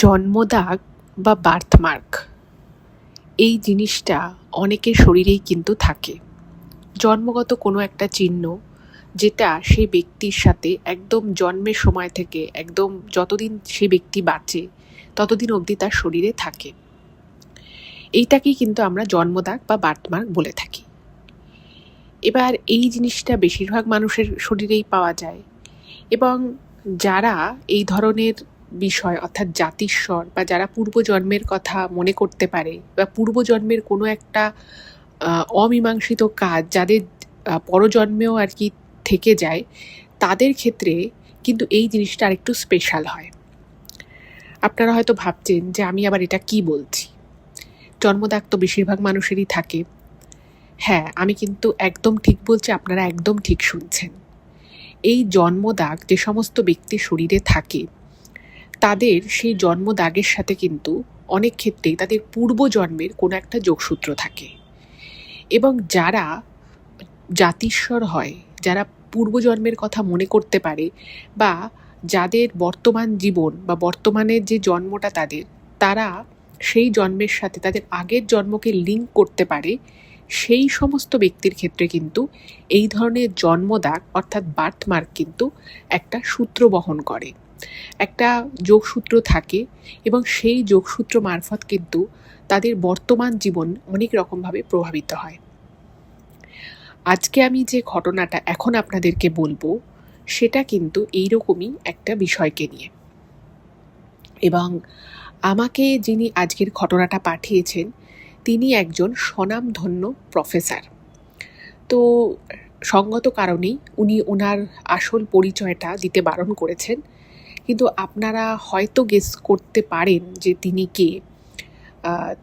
জন্মদাগ বা বার্থমার্ক এই জিনিসটা অনেকের শরীরেই কিন্তু থাকে। জন্মগত কোনো একটা চিহ্ন যেটা সেই ব্যক্তির সাথে একদম জন্মের সময় থেকে একদম যতদিন সেই ব্যক্তি বাঁচে ততদিন অবধি তার শরীরে থাকে। এইটাকেই কিন্তু আমরা জন্মদাগ বা বার্থমার্ক বলে থাকি। এবার এই জিনিসটা বেশিরভাগ মানুষের শরীরেই পাওয়া যায় এবং যারা এই ধরনের বিষয় অর্থাৎ জাতিস্বর বা যারা পূর্বজন্মের কথা মনে করতে পারে বা পূর্বজন্মের কোনো একটা অমীমাংসিত কাজ যাদের পরজন্মেও আর কি থেকে যায়, তাদের ক্ষেত্রে কিন্তু এই জিনিসটা আরেকটু স্পেশাল হয়। আপনারা হয়তো ভাবছেন যে আমি আবার এটা কি বলছি, জন্মদাগ তো বেশিরভাগ মানুষেরই থাকে। হ্যাঁ, আমি কিন্তু একদম ঠিক বলছি, আপনারা একদম ঠিক শুনছেন। এই জন্মদাগ যে সমস্ত ব্যক্তির শরীরে থাকে তাদের সেই জন্মদাগের সাথে কিন্তু অনেক ক্ষেত্রেই তাদের পূর্বজন্মের কোনো একটা যোগসূত্র থাকে এবং যারা জাতিস্বর হয়, যারা পূর্বজন্মের কথা মনে করতে পারে বা যাদের বর্তমান জীবন বা বর্তমানের যে জন্মটা তারা সেই জন্মের সাথে তাদের আগের জন্মকে লিঙ্ক করতে পারে, সেই সমস্ত ব্যক্তির ক্ষেত্রে কিন্তু এই ধরনের জন্মদাগ অর্থাৎ বার্থমার্ক কিন্তু একটা সূত্র বহন করে, একটা যোগসূত্র থাকে এবং সেই যোগসূত্র মারফত কিন্তু তাদের বর্তমান জীবন অনেক রকমভাবে প্রভাবিত হয়। আজকে আমি যে ঘটনাটা এখন আপনাদেরকে বলবো সেটা কিন্তু এইরকমই একটা বিষয়কে নিয়ে, এবং আমাকে যিনি আজকের ঘটনাটা পাঠিয়েছেন তিনি একজন স্বনামধন্য প্রফেসর। তো সঙ্গত কারণেই উনি ওনার আসল পরিচয়টা দিতে বারণ করেছেন, কিন্তু আপনারা হয়তো গেস করতে পারেন যে তিনি কে।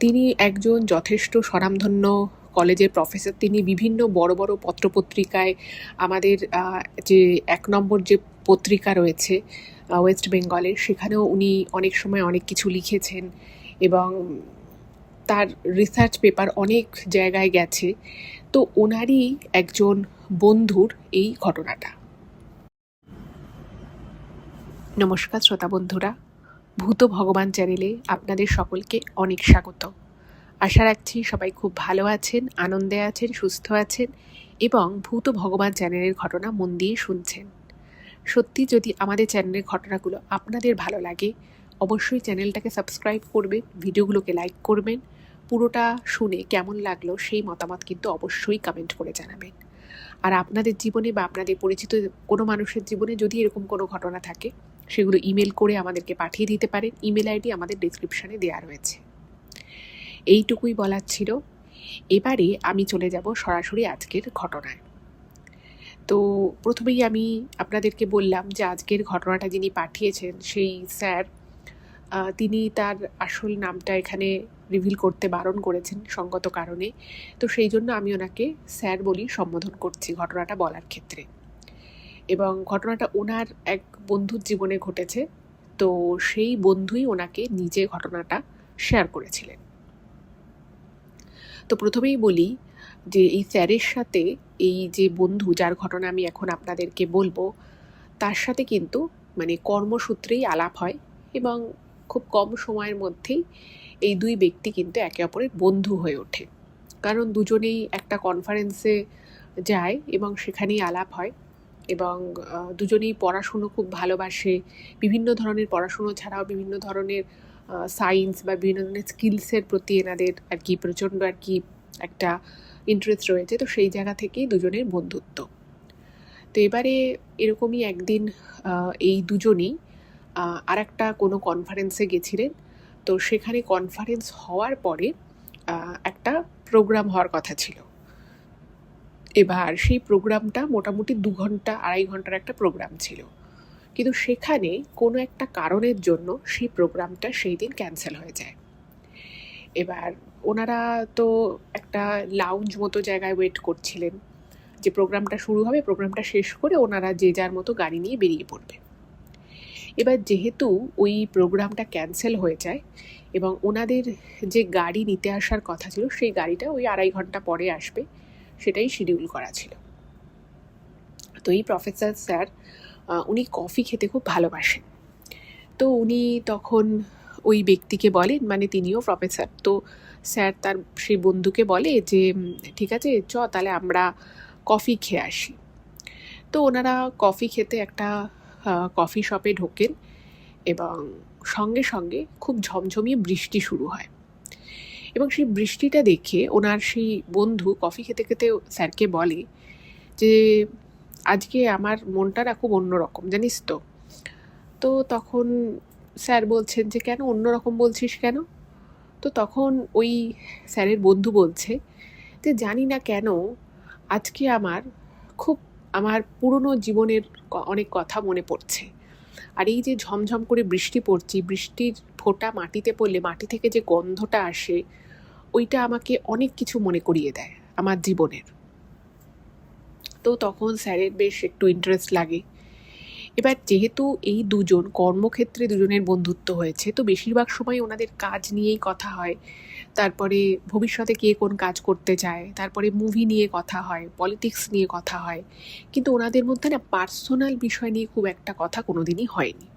তিনি একজন যথেষ্ট স্বনামধন্য কলেজের প্রফেসর। তিনি বিভিন্ন বড় বড় পত্রপত্রিকায় আমাদের যে ১ নম্বর যে পত্রিকা রয়েছে ওয়েস্ট বেঙ্গলের, সেখানেও উনি অনেক সময় অনেক কিছু লিখেছেন এবং তার রিসার্চ পেপার অনেক জায়গায় গেছে। তো ওনারই একজন বন্ধুর এই ঘটনাটা। নমস্কার শ্রোতা বন্ধুরা, ভূত ভগবান চ্যানেলে আপনাদের সকলকে অনেক স্বাগত। আশা রাখছি সবাই খুব ভালো আছেন, আনন্দে আছেন, সুস্থ আছেন এবং ভূত ভগবান চ্যানেলের ঘটনা মন দিয়ে শুনছেন। সত্যি যদি আমাদের চ্যানেলের ঘটনাগুলো আপনাদের ভালো লাগে অবশ্যই চ্যানেলটাকে সাবস্ক্রাইব করবেন, ভিডিওগুলোকে লাইক করবেন, পুরোটা শুনে কেমন লাগলো সেই মতামত কিন্তু অবশ্যই কমেন্ট করে জানাবেন। আর আপনাদের জীবনে বা আপনাদের পরিচিত কোনো মানুষের জীবনে যদি এরকম কোনো ঘটনা থাকে সেগুলো ইমেল করে আমাদেরকে পাঠিয়ে দিতে পারেন। ইমেল আইডি আমাদের ডেসক্রিপশানে দেওয়া রয়েছে। এইটুকুই বলার ছিল। এবারে আমি চলে যাব সরাসরি আজকের ঘটনায়। তো প্রথমেই আমি আপনাদেরকে বললাম যে আজকের ঘটনাটা যিনি পাঠিয়েছেন সেই স্যার, তিনি তার আসল নামটা এখানে রিভিল করতে বারণ করেছেন সঙ্গত কারণে। তো সেই জন্য আমি ওনাকে স্যার বলি সম্বোধন করছি ঘটনাটা বলার ক্ষেত্রে। এবং ঘটনাটা ওনার এক বন্ধুর জীবনে ঘটেছে। তো সেই বন্ধুই ওনাকে নিজে ঘটনাটা শেয়ার করেছিলেন। তো প্রথমেই বলি যে এই স্যারের সাথে এই যে বন্ধু যার ঘটনা আমি এখন আপনাদেরকে বলবো, তার সাথে কিন্তু মানে কর্মসূত্রেই আলাপ হয় এবং খুব কম সময়ের মধ্যেই এই দুই ব্যক্তি কিন্তু একে অপরের বন্ধু হয়ে ওঠে। কারণ দুজনেই একটা কনফারেন্সে যায় এবং সেখানেই আলাপ হয় এবং দুজনেই পড়াশুনো খুব ভালোবাসে। বিভিন্ন ধরনের পড়াশুনো ছাড়াও বিভিন্ন ধরনের সায়েন্স বা বিভিন্ন ধরনের স্কিলসের প্রতি এনাদের আর কি প্রচণ্ড আর কি একটা ইন্টারেস্ট রয়েছে। তো সেই জায়গা থেকেই দুজনের বন্ধুত্ব। তো এবারে এরকমই একদিন এই দুজনই আর একটা কোনো কনফারেন্সে গেছিলেন। তো সেখানে কনফারেন্স হওয়ার পরে একটা প্রোগ্রাম হওয়ার কথা ছিল। এবার সেই প্রোগ্রামটা মোটামুটি 2 ঘন্টা 2.5 ঘন্টার একটা প্রোগ্রাম ছিল, কিন্তু সেখানে কোনো একটা কারণের জন্য সেই প্রোগ্রামটা সেই দিন ক্যান্সেল হয়ে যায়। এবার ওনারা তো একটা লাউঞ্জ মতো জায়গায় ওয়েট করছিলেন যে প্রোগ্রামটা শুরু হবে, প্রোগ্রামটা শেষ করে ওনারা যে যার মতো গাড়ি নিয়ে বেরিয়ে পড়বে। এবার যেহেতু ওই প্রোগ্রামটা ক্যান্সেল হয়ে যায় এবং ওনাদের যে গাড়ি নিতে আসার কথা ছিল সেই গাড়িটা ওই 2.5 ঘন্টা পরে আসবে, সেটাই শিডিউল করা ছিল। তো এই প্রফেসর স্যার উনি কফি খেতে খুব ভালোবাসেন। তো উনি তখন ওই ব্যক্তিকে বলেন, মানে তিনিও প্রফেসর, তো স্যার তার সেই বন্ধুকে বলে যে ঠিক আছে তাহলে আমরা কফি খেয়ে আসি। তো ওনারা কফি খেতে একটা কফি শপে ঢোকেন এবং সঙ্গে সঙ্গে খুব ঝমঝমিয়ে বৃষ্টি শুরু হয়। এবং সেই বৃষ্টিটা দেখে ওনার সেই বন্ধু কফি খেতে খেতে স্যারকে বলে যে আজকে আমার মনটা না খুব অন্যরকম, জানিস তো। তো তখন স্যার বলছেন যে কেন অন্যরকম বলছিস কেন? তো তখন ওই স্যারের বন্ধু বলছে যে জানি না কেন আজকে আমার পুরনো জীবনের অনেক কথা মনে পড়ছে। আর এই যে ঝমঝম করে বৃষ্টি পড়ছে, বৃষ্টির ফোঁটা মাটিতে পড়লে মাটি থেকে যে গন্ধটা আসে, ওইটা আমাকে অনেক কিছু মনে করিয়ে দেয় আমার জীবনের। তো তখন স্যারের বেশ একটু ইন্টারেস্ট লাগে। এবার যেহেতু এই দুজন কর্মক্ষেত্রে দুজনের বন্ধুত্ব হয়েছে, তো বেশিরভাগ সময় ওনাদের কাজ নিয়েই কথা হয়, তারপরে ভবিষ্যতে কে কোন কাজ করতে চায়, তারপরে মুভি নিয়ে কথা হয়, পলিটিক্স নিয়ে কথা হয়, কিন্তু ওনাদের মধ্যে না পার্সোনাল বিষয় নিয়ে খুব একটা কথা কোনোদিনই হয়নি।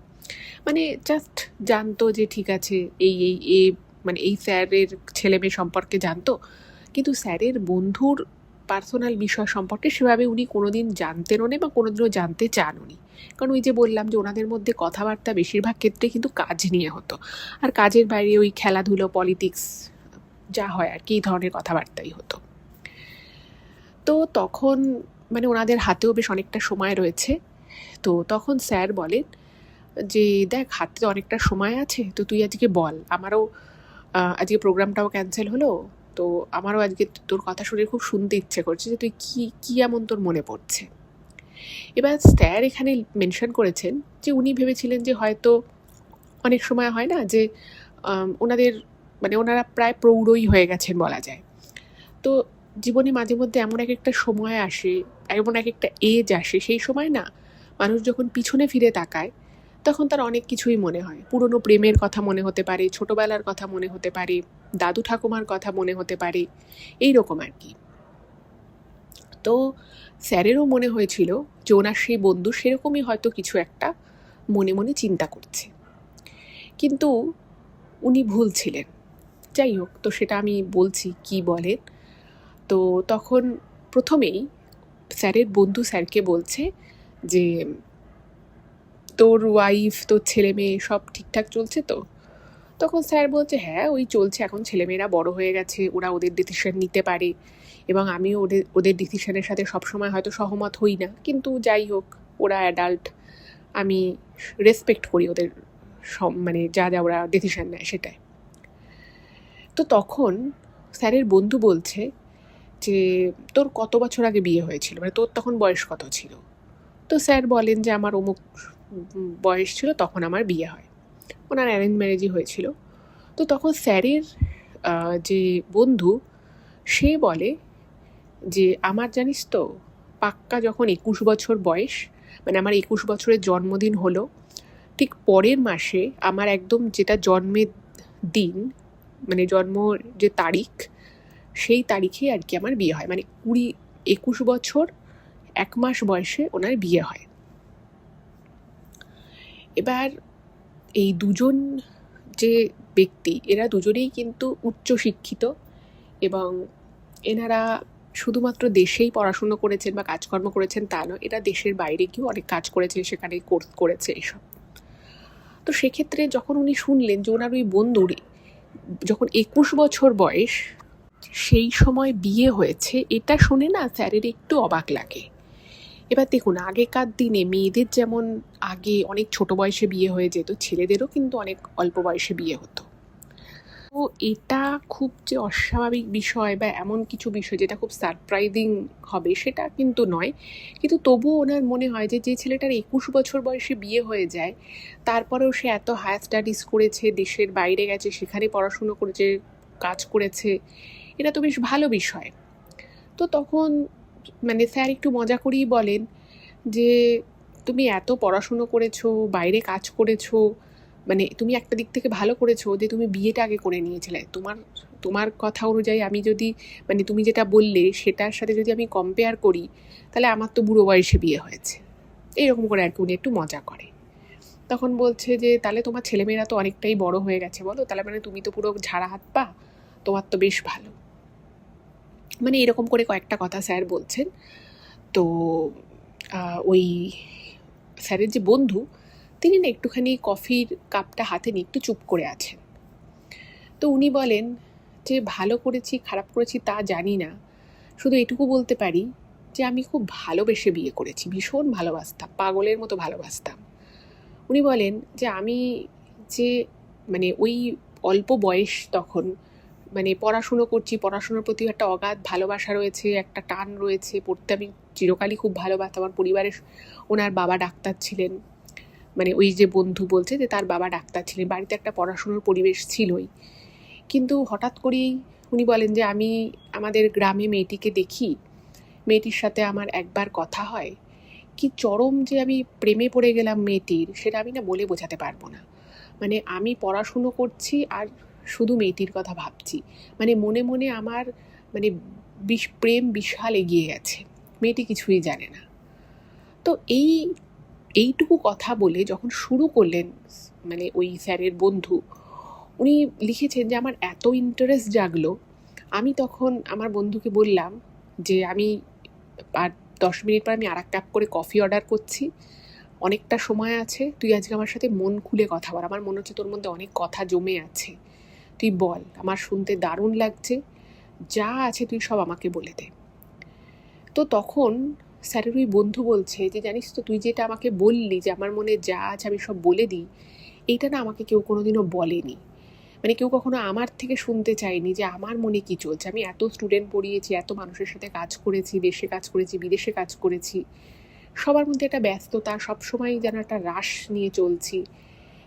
মানে জাস্ট জানতো যে ঠিক আছে এই এই এ মানে এই স্যারের ছেলে মেয়ে সম্পর্কে জানতো, কিন্তু স্যারের বন্ধুর পার্সোনাল বিষয় সম্পর্কে সেভাবে উনি কোনোদিন জানতেনও না বা কোনোদিনও জানতে চান উনি। কারণ ওই যে বললাম যে ওনাদের মধ্যে কথাবার্তা বেশিরভাগ ক্ষেত্রে কিন্তু কাজ নিয়ে হতো, আর কাজের বাইরে ওই খেলাধুলো, পলিটিক্স যা হয় আর কি, এই ধরনের কথাবার্তাই হতো। তো তখন মানে ওনাদের হাতেও বেশ অনেকটা সময় রয়েছে। তো তখন স্যার বলেন যে দেখ হাতে তো অনেকটা সময় আছে, তো তুই আজকে বল, আমারও আজকে প্রোগ্রামটাও ক্যান্সেল হলো, তো আমারও আজকে তোর কথা শুনে খুব শুনতে ইচ্ছে করছে যে তুই কি এমন তোর মনে পড়ছে। এবার স্যার এখানে মেনশন করেছেন যে উনি ভেবেছিলেন যে হয়তো অনেক সময় হয় না যে ওনাদের মানে ওনারা প্রায় প্রৌঢ়ই হয়ে গেছেন বলা যায়। তো জীবনে মাঝে মধ্যে এমন একটা সময় আসে, এমন একটা এজ আসে, সেই সময় না মানুষ যখন পিছনে ফিরে তাকায় তখন তার অনেক কিছুই মনে হয়। পুরনো প্রেমের কথা মনে হতে পারে, ছোটবেলার কথা মনে হতে পারে, দাদু ঠাকুমার কথা মনে হতে পারে, এইরকম আর কি। তো স্যারেরও মনে হয়েছিল যে ওনার সেই বন্ধু সেরকমই হয়তো কিছু একটা মনে মনে চিন্তা করছে, কিন্তু উনি ভুল ছিলেন। যাই হোক, তো সেটা আমি বলছি কি বলেন। তো তখন প্রথমেই স্যারের বন্ধু স্যারকে বলছে যে তোর ওয়াইফ, তোর ছেলে মেয়ে সব ঠিকঠাক চলছে তো? তখন স্যার বলছে হ্যাঁ ওই চলছে, এখন ছেলেমেয়েরা বড় হয়ে গেছে, ওরা ওদের ডিসিশন নিতে পারে, এবং আমিও ওদের ডিসিশনের সাথে সবসময় হয়তো সহমত হই না, কিন্তু যাই হোক ওরা অ্যাডাল্ট, আমি রেসপেক্ট করি ওদের মানে যা যা ওরা ডিসিশন নেয় সেটাই। তো তখন স্যারের বন্ধু বলছে যে তোর কত বছর আগে বিয়ে হয়েছিল, মানে তোর তখন বয়স কত ছিল? তো স্যার বলেন যে আমার অমুক বয়স ছিল, তখন আমার বিয়ে হয়। ওনার অ্যারেঞ্জ ম্যারেজই হয়েছিল। তো তখন স্যারের যে বন্ধু সে বলে যে আমার জানিস তো পাক্কা যখন 21 বছর বয়স, মানে আমার 21 বছরের জন্মদিন হলো, ঠিক পরের মাসে আমার একদম যেটা জন্মের দিন, মানে জন্ম যে তারিখ, সেই তারিখেই আর কি আমার বিয়ে হয়। মানে 21 বছর 1 মাস বয়সে ওনার বিয়ে হয়। এবার এই দুজন যে ব্যক্তি, এরা দুজনেই কিন্তু উচ্চশিক্ষিত, এবং এনারা শুধুমাত্র দেশেই পড়াশুনো করেছেন বা কাজকর্ম করেছেন তা নয়, এরা দেশের বাইরে গিয়েও অনেক কাজ করেছে, সেখানে কোর্স করেছে এইসব। তো সেক্ষেত্রে যখন উনি শুনলেন যে ওনার ওই বন্ধুর যখন 21 বছর বয়স সেই সময় বিয়ে হয়েছে, এটা শুনে না স্যারের একটু অবাক লাগে। এবার দেখুন, আগেকার দিনে মেয়েদের যেমন আগে অনেক ছোট বয়সে বিয়ে হয়ে যেত, ছেলেদেরও কিন্তু অনেক অল্প বয়সে বিয়ে হতো। তো এটা খুব যে অস্বাভাবিক বিষয় বা এমন কিছু বিষয় যেটা খুব সারপ্রাইজিং হবে সেটা কিন্তু নয়, কিন্তু তবুও ওনার মনে হয় যে যে ছেলেটার 21 বছর বয়সে বিয়ে হয়ে যায়, তারপরেও সে এত হায়ার স্টাডিজ করেছে, দেশের বাইরে গেছে, সেখানে পড়াশুনো করেছে, কাজ করেছে, এটা তো বেশ ভালো বিষয়। তো তখন মানে স্যার একটু মজা করেই বলেন যে তুমি এত পড়াশুনো করেছো, বাইরে কাজ করেছো, মানে তুমি একটা দিক থেকে ভালো করেছো যে তুমি বিয়েটা আগে করে নিয়েছিলে। তোমার কথা অনুযায়ী আমি যদি মানে তুমি যেটা বললে সেটার সাথে যদি আমি কম্পেয়ার করি, তাহলে আমার তো বুড়ো বয়সে বিয়ে হয়েছে, এইরকম করে আর কি উনি একটু মজা করে। তখন বলছে যে তাহলে তোমার ছেলেমেয়েরা তো অনেকটাই বড় হয়ে গেছে বলো, তাহলে মানে তুমি তো পুরো ঝাড়া হাত পা, তোমার তো বেশ ভালো। মানে এরকম করে কয়েকটা কথা স্যার বলছেন। তো ওই স্যারের যে বন্ধু, তিনি না একটুখানি কফির কাপটা হাতে নিয়ে একটু চুপ করে আছেন। তো উনি বলেন যে ভালো করেছি খারাপ করেছি তা জানি না, শুধু এটুকু বলতে পারি যে আমি খুব ভালোবেসে বিয়ে করেছি, ভীষণ ভালোবাসতাম, পাগলের মতো ভালোবাসতাম। উনি বলেন যে আমি যে মানে ওই অল্প বয়স তখন, মানে পড়াশুনো করছি, পড়াশোনার প্রতি একটা অগাধ ভালোবাসা রয়েছে, একটা টান রয়েছে, পড়তে আমি চিরকালই খুব ভালোবাসতাম। আমার পরিবারের, ওনার বাবা ডাক্তার ছিলেন, মানে ওই যে বন্ধু বলছে যে তার বাবা ডাক্তার ছিলেন, বাড়িতে একটা পড়াশুনোর পরিবেশ ছিলই। কিন্তু হঠাৎ করেই উনি বলেন যে আমি আমাদের গ্রামে মেয়েটিকে দেখি, মেয়েটির সাথে আমার একবার কথা হয়, কি চরম যে আমি প্রেমে পড়ে গেলাম মেয়েটির, সেটা আমি না বলে বোঝাতে পারবো না। মানে আমি পড়াশুনো করছি আর শুধু মেয়েটির কথা ভাবছি, মানে মনে মনে আমার মানে প্রেম বিশাল এগিয়ে গেছে, মেয়েটি কিছুই জানে না। তো এইটুকু কথা বলে যখন শুরু করলেন মানে ওই স্যারের বন্ধু, উনি লিখেছেন যে আমার এত ইন্টারেস্ট জাগলো, আমি তখন আমার বন্ধুকে বললাম যে আমি আর 10 মিনিট পর আমি আর এক কাপ করে কফি অর্ডার করছি, অনেকটা সময় আছে, তুই আজকে আমার সাথে মন খুলে কথা বল, আমার মনে হচ্ছে তোর মধ্যে অনেক কথা জমে আছে, তুই বল, আমার শুনতে দারুণ লাগছে, যা আছে তুই সব আমাকে বলে দে। তো তখন স্যারের ওই বন্ধু বলছে যে জানিস তো, তুই যেটা আমাকে বললি যে আমার মনে যা আছে আমি সব বলে দিই, এইটা না আমাকে কেউ কোনোদিনও বলেনি, মানে কেউ কখনো আমার থেকে শুনতে চায়নি যে আমার মনে কি চলছে। আমি এত স্টুডেন্ট পড়িয়েছি, এত মানুষের সাথে কাজ করেছি, দেশে কাজ করেছি, বিদেশে কাজ করেছি, সবার মধ্যে একটা ব্যস্ততা, সবসময় যেন একটা রাশ নিয়ে চলছি,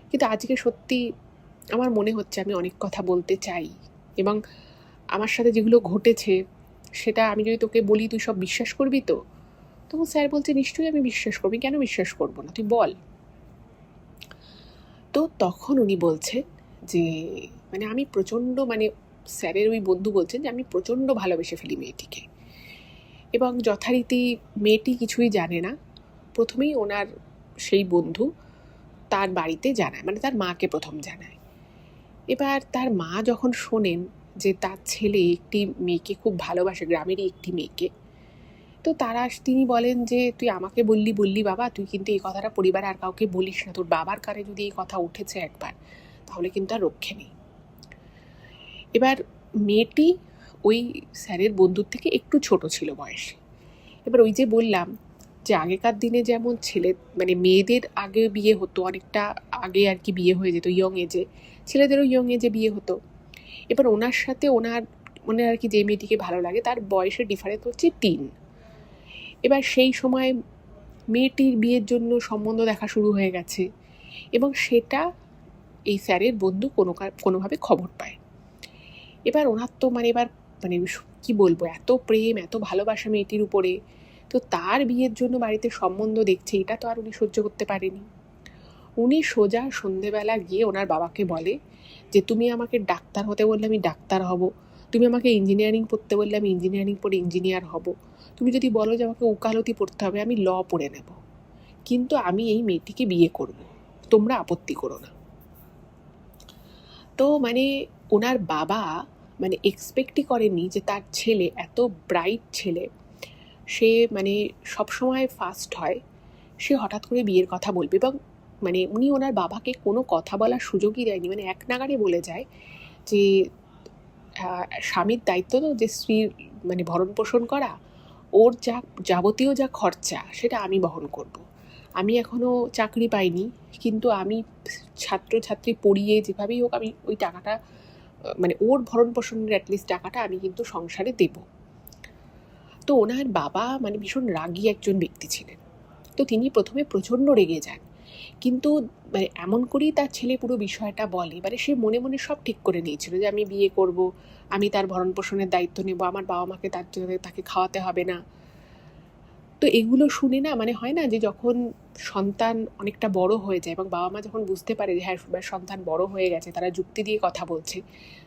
কিন্তু আজকে সত্যি আমার মনে হচ্ছে আমি অনেক কথা বলতে চাই, এবং আমার সাথে যেগুলো ঘটেছে সেটা আমি যদি তোকে বলি তুই সব বিশ্বাস করবি তো? তখন স্যার বলছে নিশ্চয়ই আমি বিশ্বাস করবি, কেন বিশ্বাস করবো না, তুই বল। তো তখন উনি বলছেন যে মানে আমি প্রচণ্ড, মানে স্যারের ওই বন্ধু বলছেন যে আমি প্রচণ্ড ভালোবেসে ফেলি মেয়েটিকে, এবং যথারীতি মেয়েটি কিছুই জানে না। প্রথমেই ওনার সেই বন্ধু তার বাড়িতে জানায়, মানে তার মাকে প্রথম জানায়। এবার তার মা যখন শোনেন যে তার ছেলে একটি মেয়েকে খুব ভালোবাসে, গ্রামেরই একটি মেয়েকে, তো তিনি বলেন যে তুই আমাকে বললি বাবা, তুই কিন্তু এই কথাটা পরিবারে আর কাউকে বলিস না, তোর বাবার কানে যদি এই কথা উঠেছে একবার, তাহলে কিন্তু আর রক্ষে নেই। এবার মেয়েটি ওই স্যারের বন্ধুর থেকে একটু ছোট ছিল বয়সে। এবার ওই যে বললাম যে আগেকার দিনে যেমন ছেলে মানে মেয়েদের আগে বিয়ে হতো, অনেকটা আগে আর কি বিয়ে হয়ে যেত ইয়ং এজে, ছেলেদেরও ইয়ং এজে বিয়ে হতো। এবার ওনার সাথে ওনার আর কি যে মেয়েটিকে ভালো লাগে তার বয়সের ডিফারেন্স হচ্ছে 3। এবার সেই সময় মেয়েটির বিয়ের জন্য সম্বন্ধ দেখা শুরু হয়ে গেছে, এবং সেটা এই স্যারের বন্ধু কোনোভাবে খবর পায়। এবার ওনার তো এবার কি বলবো, এত প্রেম এত ভালোবাসা মেয়েটির উপরে, তো তার বিয়ের জন্য বাড়িতে সম্বন্ধ দেখছে, এটা তো আর উনি সহ্য করতে পারেনি। উনি সোজা সন্ধেবেলা গিয়ে ওনার বাবাকে বলে যে তুমি আমাকে ডাক্তার হতে বললে আমি ডাক্তার হব, তুমি আমাকে ইঞ্জিনিয়ারিং পড়তে বললে আমি ইঞ্জিনিয়ারিং পড়ে ইঞ্জিনিয়ার হব, তুমি যদি বলো যে আমাকে উকালতি পড়তে হবে আমি ল পড়ে নেব, কিন্তু আমি এই মেয়েটিকে বিয়ে করব, তোমরা আপত্তি করো না। তো ওনার বাবা এক্সপেক্টই করেনি যে তার ছেলে, এত ব্রাইট ছেলে, সে সবসময় ফার্স্ট হয়, সে হঠাৎ করে বিয়ের কথা বলবে। এবং উনি ওনার বাবাকে কোনো কথা বলার সুযোগই দেয়নি, এক নাগাড়ে বলে যায় যে স্বামীর দায়িত্ব তো যে স্ত্রীর ভরণ পোষণ করা, ওর যাবতীয় যা খরচা সেটা আমি বহন করব। আমি এখনও চাকরি পাইনি, কিন্তু আমি ছাত্রছাত্রী পড়িয়ে যেভাবেই হোক আমি ওই টাকাটা ওর ভরণ পোষণের অ্যাটলিস্ট টাকাটা আমি কিন্তু সংসারে দেব। তো ওনার বাবা ভীষণ রাগী একজন ব্যক্তি ছিলেন। তো তিনি প্রথমে প্রচণ্ড রেগে যান, কিন্তু এমন করেই তার ছেলে পুরো বিষয়টা বলে। সে মনে মনে সব ঠিক করে নিয়েছিল যে আমি বিয়ে করব, আমি তার ভরণ পোষণের দায়িত্ব নেব, আমার বাবা মাকে তাকে খাওয়াতে হবে না। তো এগুলো শুনে না হয় না যে যখন সন্তান অনেকটা বড় হয়ে যায় এবং বাবা মা যখন বুঝতে পারে যে হ্যাঁ সন্তান বড় হয়ে গেছে, তারা যুক্তি দিয়ে কথা বলছে,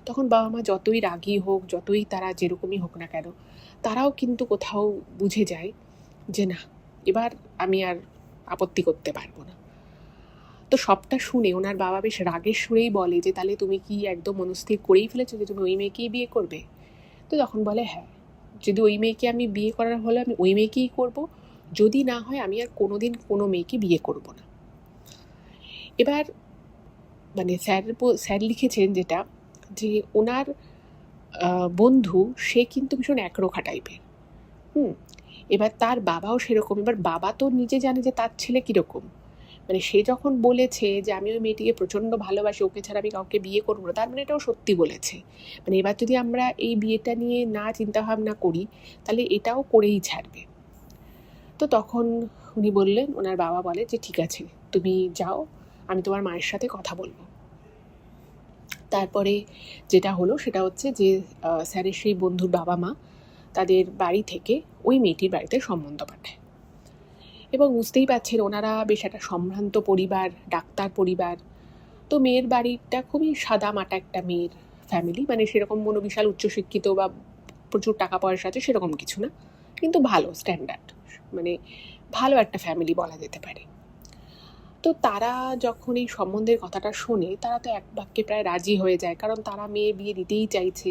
তখন বাবা মা যতই রাগী হোক, যতই তারা যেরকমই হোক না কেন, তারাও কিন্তু কোথাও বুঝে যায় যে না, এবার আমি আর আপত্তি করতে পারবো না। তো সবটা শুনে ওনার বাবা বেশ রাগের সুরেই বলে যে তাহলে তুমি কি একদম মনস্থির করেই ফেলেছো যে তুমি ওই মেয়েকেই বিয়ে করবে? তো তখন বলে হ্যাঁ, যদি ওই মেয়েকে আমি বিয়ে করার হলে আমি ওই মেয়েকেই করব, যদি না হয় আমি আর কোনোদিন কোনো মেয়েকে বিয়ে করব না। এবার মানে স্যার লিখেছেন যেটা, যে ওনার বন্ধু সে কিন্তু ভীষণ একরোখা টাইপের। এবার তার বাবাও সেরকম। এবার বাবা তো নিজে জানে যে তার ছেলে কীরকম। মানে সে যখন বলেছে যে আমি ওই মেয়েটিকে প্রচণ্ড ভালোবাসি, ওকে ছাড়া আমি কাউকে বিয়ে করবো না, তার মানে এটাও সত্যি বলেছে। মানে এবার যদি আমরা এই বিয়েটা নিয়ে না চিন্তাভাবনা করি তাহলে এটাও করেই ছাড়বে। তো তখন উনি বললেন, ওনার বাবা বলে যে ঠিক আছে তুমি যাও, আমি তোমার মায়ের সাথে কথা বলবো। তারপরে যেটা হলো সেটা হচ্ছে যে স্যারের সেই বন্ধুর বাবা মা তাদের বাড়ি থেকে ওই মেয়েটির বাড়িতে সম্বন্ধ পাঠায়। এবং বুঝতেই পারছেন ওনারা বেশ একটা সম্ভ্রান্ত পরিবার, ডাক্তার পরিবার। তো মেয়ের বাড়িটা খুবই সাদামাটা একটা মেয়ের ফ্যামিলি, মানে সেরকম কোনো বিশাল উচ্চশিক্ষিত বা প্রচুর টাকা পয়সা আছে সেরকম কিছু না, কিন্তু ভালো স্ট্যান্ডার্ড, মানে ভালো একটা ফ্যামিলি বলা যেতে পারে। তো তারা যখন এই সম্বন্ধের কথাটা শোনে তারা তো এক বাক্যে প্রায় রাজি হয়ে যায়, কারণ তারা মেয়ে বিয়ে দিতেই চাইছে।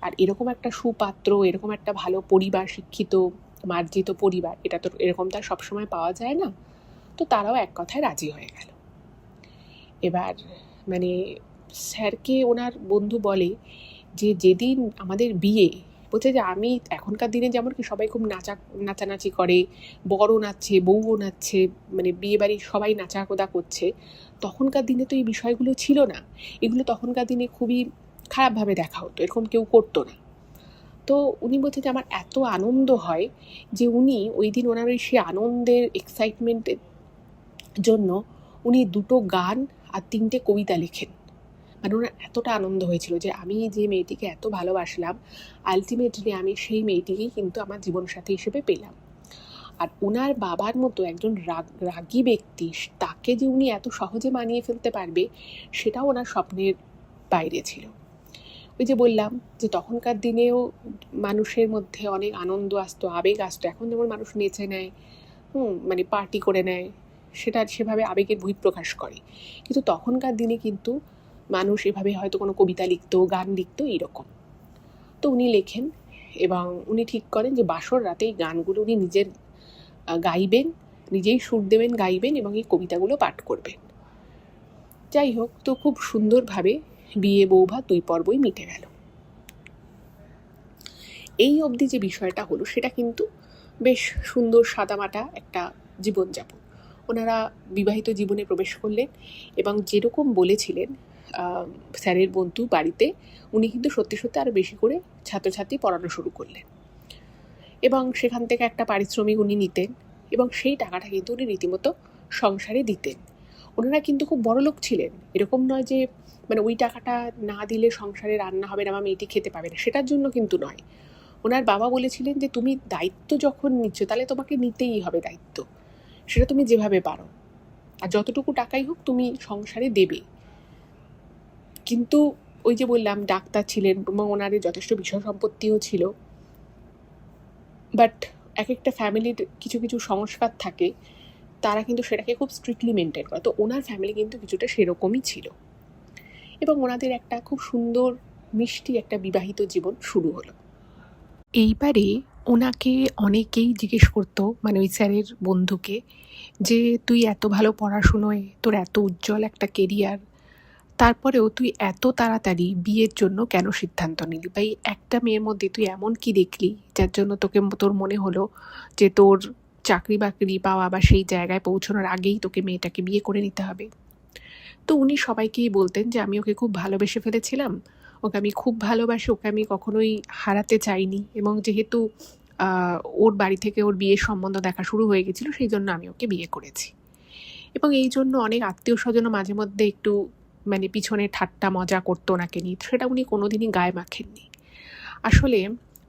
আর এরকম একটা সুপাত্র, এরকম একটা ভালো পরিবার, শিক্ষিত মার্জিত পরিবার, এটা তো এরকম তার সবসময় পাওয়া যায় না। তো তারাও এক কথায় রাজি হয়ে গেল। এবার মানে স্যারকে ওনার বন্ধু বলে যে যেদিন আমাদের বিয়ে, বলছে যে আমি এখনকার দিনে যেমন কি সবাই খুব নাচানাচি করে, বড় নাচছে, বউও নাচছে, মানে বিয়ে বাড়ির সবাই নাচাকোদা করছে, তখনকার দিনে তো এই বিষয়গুলো ছিল না। এগুলো তখনকার দিনে খুবই খারাপভাবে দেখা হতো, এরকম কেউ করতো না। তো উনি বলছে যে আমার এত আনন্দ হয় যে উনি ওই দিন ওনার ওই সেই আনন্দের এক্সাইটমেন্টের জন্য উনি 2টো গান আর 3টে কবিতা লেখেন। মানে ওনার এতটা আনন্দ হয়েছিল যে আমি যে মেয়েটিকে এত ভালোবাসলাম, আলটিমেটলি আমি সেই মেয়েটিকেই কিন্তু আমার জীবনসাথী হিসেবে পেলাম। আর ওনার বাবার মতো একজন রাগী ব্যক্তি, তাকে যে উনি এত সহজে মানিয়ে ফেলতে পারবে সেটাও ওনার স্বপ্নের বাইরে ছিল। ওই যে বললাম যে তখনকার দিনেও মানুষের মধ্যে অনেক আনন্দ আসতো, আবেগ আসতো। এখন যেমন মানুষ নেচে নেয়, মানে পার্টি করে নেয়, সেটা সেভাবে আবেগের বহিঃপ্রকাশ করে, কিন্তু তখনকার দিনে কিন্তু মানুষ এভাবে হয়তো কোনো কবিতা লিখতো, গান লিখতো, এইরকম। তো উনি লেখেন এবং উনি ঠিক করেন যে বাসর রাতে এই গানগুলো উনি নিজের গাইবেন, নিজেই সুর দেবেন, গাইবেন এবং এই কবিতাগুলো পাঠ করবেন। যাই হোক, তো খুব সুন্দরভাবে বিয়ে বৌভাত 2 পর্বই মিটে গেল। এই অবধি যে বিষয়টা হলো সেটা কিন্তু বেশ সুন্দর সাদামাটা একটা জীবনযাপন। ওনারা বিবাহিত জীবনে প্রবেশ করলেন এবং যেরকম বলেছিলেন স্যারের বন্ধু বাড়িতে, উনি কিন্তু সত্যি সত্যি আরও বেশি করে ছাত্রছাত্রী পড়ানো শুরু করলেন এবং সেখান থেকে একটা পারিশ্রমিক উনি নিতেন এবং সেই টাকাটা কিন্তু উনি রীতিমতো সংসারে দিতেন। ওনারা কিন্তু খুব বড়লোক ছিলেন, এরকম নয় যে মানে ওই টাকাটা না দিলে সংসারে রান্না হবে না বা মেয়েটি খেতে পাবে না, সেটার জন্য কিন্তু নয়। ওনার বাবা বলেছিলেন যে তুমি দায়িত্ব যখন নিচ্ছ তাহলে তোমাকে নিতেই হবে দায়িত্ব, সেটা তুমি যেভাবে পারো, আর যতটুকু টাকাই হোক তুমি সংসারে দেবে। কিন্তু ওই যে বললাম ডাক্তার ছিলেন এবং ওনার যথেষ্ট বিষয় সম্পত্তিও ছিল, বাট এক একটা ফ্যামিলির কিছু কিছু সংস্কার থাকে, তারা কিন্তু সেটাকে খুব স্ট্রিক্টলি মেনটেন করে। তো ওনার ফ্যামিলি কিন্তু কিছুটা সেরকমই ছিল এবং ওনাদের একটা খুব সুন্দর মিষ্টি একটা বিবাহিত জীবন শুরু হলো। এইবারে ওনাকে অনেকেই জিজ্ঞেস করতো, মানে ওই স্যারের বন্ধুকে, যে তুই এত ভালো পড়াশুনোয়, তোর এত উজ্জ্বল একটা কেরিয়ার, তারপরেও তুই এত তাড়াতাড়ি বিয়ের জন্য কেন সিদ্ধান্ত নিলি, বা এই একটা মেয়ের মধ্যে তুই এমন কি দেখলি যার জন্য তোর মনে হলো যে তোর চাকরি বাকরি পাওয়া বা সেই জায়গায় পৌঁছানোর আগেই তোকে মেয়েটাকে বিয়ে করে নিতে হবে। তো উনি সবাইকেই বলতেন যে আমি ওকে খুব ভালোবেসে ফেলেছিলাম, ওকে আমি খুব ভালোবাসি, ওকে আমি কখনোই হারাতে চাইনি, এবং যেহেতু ওর বাড়ি থেকে ওর বিয়ের সম্বন্ধ দেখা শুরু হয়ে গেছিলো সেই জন্য আমি ওকে বিয়ে করেছি। এবং এই জন্য অনেক আত্মীয় স্বজনও মাঝে মধ্যে একটু মানে পিছনে ঠাট্টা মজা করতো ওনাকে নিয়ে, সেটা উনি কোনোদিনই গায়ে মাখেননি। আসলে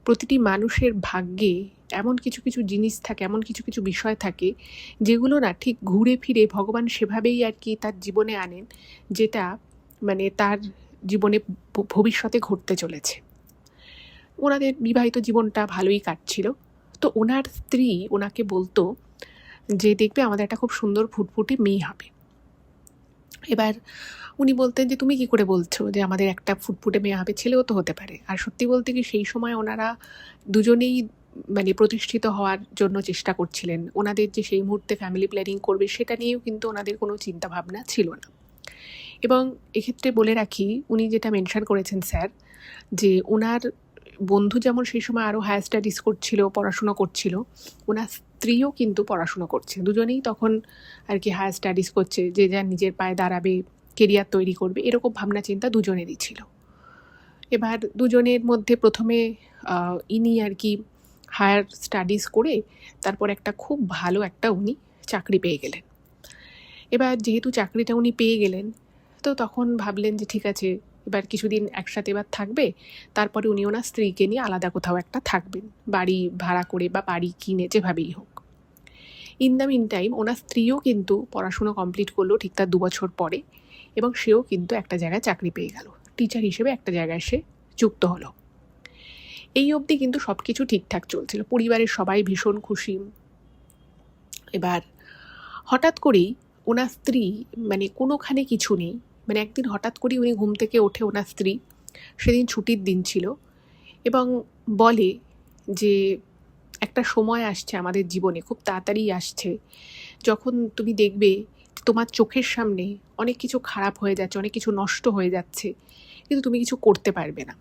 প্রতিটি মানুষের ভাগ্যে এমন কিছু কিছু জিনিস থাকে, এমন কিছু কিছু বিষয় থাকে যেগুলো না ঠিক ঘুরে ফিরে ভগবান সেভাবেই আর কি তার জীবনে আনেন, যেটা মানে তার জীবনে ভবিষ্যতে ঘটতে চলেছে। ওনাদের বিবাহিত জীবনটা ভালোই কাটছিল। তো ওনার স্ত্রী ওনাকে বলতো যে দেখবে আমাদের একটা খুব সুন্দর ফুটফুটে মেয়ে হবে। এবার উনি বলতেন যে, "তুমি কি করে বলছো যে আমাদের একটা ফুটফুটে মেয়ে হবে? ছেলেও তো হতে পারে।" আর সত্যি বলতে কি সেই সময় ওনারা দুজনেই মানে প্রতিষ্ঠিত হওয়ার জন্য চেষ্টা করছিলেন। ওনাদের যে সেই মুহূর্তে ফ্যামিলি প্ল্যানিং করবে সেটা নিয়েও কিন্তু ওনাদের কোনো চিন্তাভাবনা ছিল না। এবং এক্ষেত্রে বলে রাখি, উনি যেটা মেনশন করেছেন স্যার, যে ওনার বন্ধু যেমন সেই সময় আরও হায়ার স্টাডিজ করছিল, পড়াশুনো করছিল, ওনার স্ত্রীও কিন্তু পড়াশুনো করছে। দুজনেই তখন আর কি হায়ার স্টাডিজ করছে, যে যার নিজের পায়ে দাঁড়াবে, কেরিয়ার তৈরি করবে, এরকম ভাবনা চিন্তা দুজনেরই ছিল। এবার দুজনের মধ্যে প্রথমে ইনি আর কি হায়ার স্টাডিজ করে তারপর একটা খুব ভালো একটা উনি চাকরি পেয়ে গেলেন। এবার যেহেতু চাকরিটা উনি পেয়ে গেলেন, তো তখন ভাবলেন যে ঠিক আছে, এবার কিছুদিন একসাথে এবার থাকবে, তারপরে উনি ওনার স্ত্রীকে নিয়ে আলাদা কোথাও একটা থাকবেন, বাড়ি ভাড়া করে বা বাড়ি কিনে, যেভাবেই হোক। ইন দ্য মিন টাইম ওনার স্ত্রীও কিন্তু পড়াশুনো কমপ্লিট করলো ঠিক তার 2 বছর পরে, এবং সেও কিন্তু একটা জায়গায় চাকরি পেয়ে গেল, টিচার হিসেবে একটা জায়গায় সে যুক্ত হলো। এই অবধি কিন্তু সব কিছু ঠিকঠাক চলছিল, পরিবারের সবাই ভীষণ খুশি। এবার হঠাৎ করেই ওনার স্ত্রী, মানে কোনোখানে কিছু নেই, মানে একদিন হঠাৎ করেই উনি ঘুম থেকে ওঠে, ওনার স্ত্রী, সেদিন ছুটির দিন ছিল, এবং বলে যে একটা সময় আসছে আমাদের জীবনে, খুব তাড়াতাড়ি আসছে, যখন তুমি দেখবে তোমার চোখের সামনে অনেক কিছু খারাপ হয়ে যাচ্ছে, অনেক কিছু নষ্ট হয়ে যাচ্ছে, কিন্তু তুমি কিছু করতে পারবে না।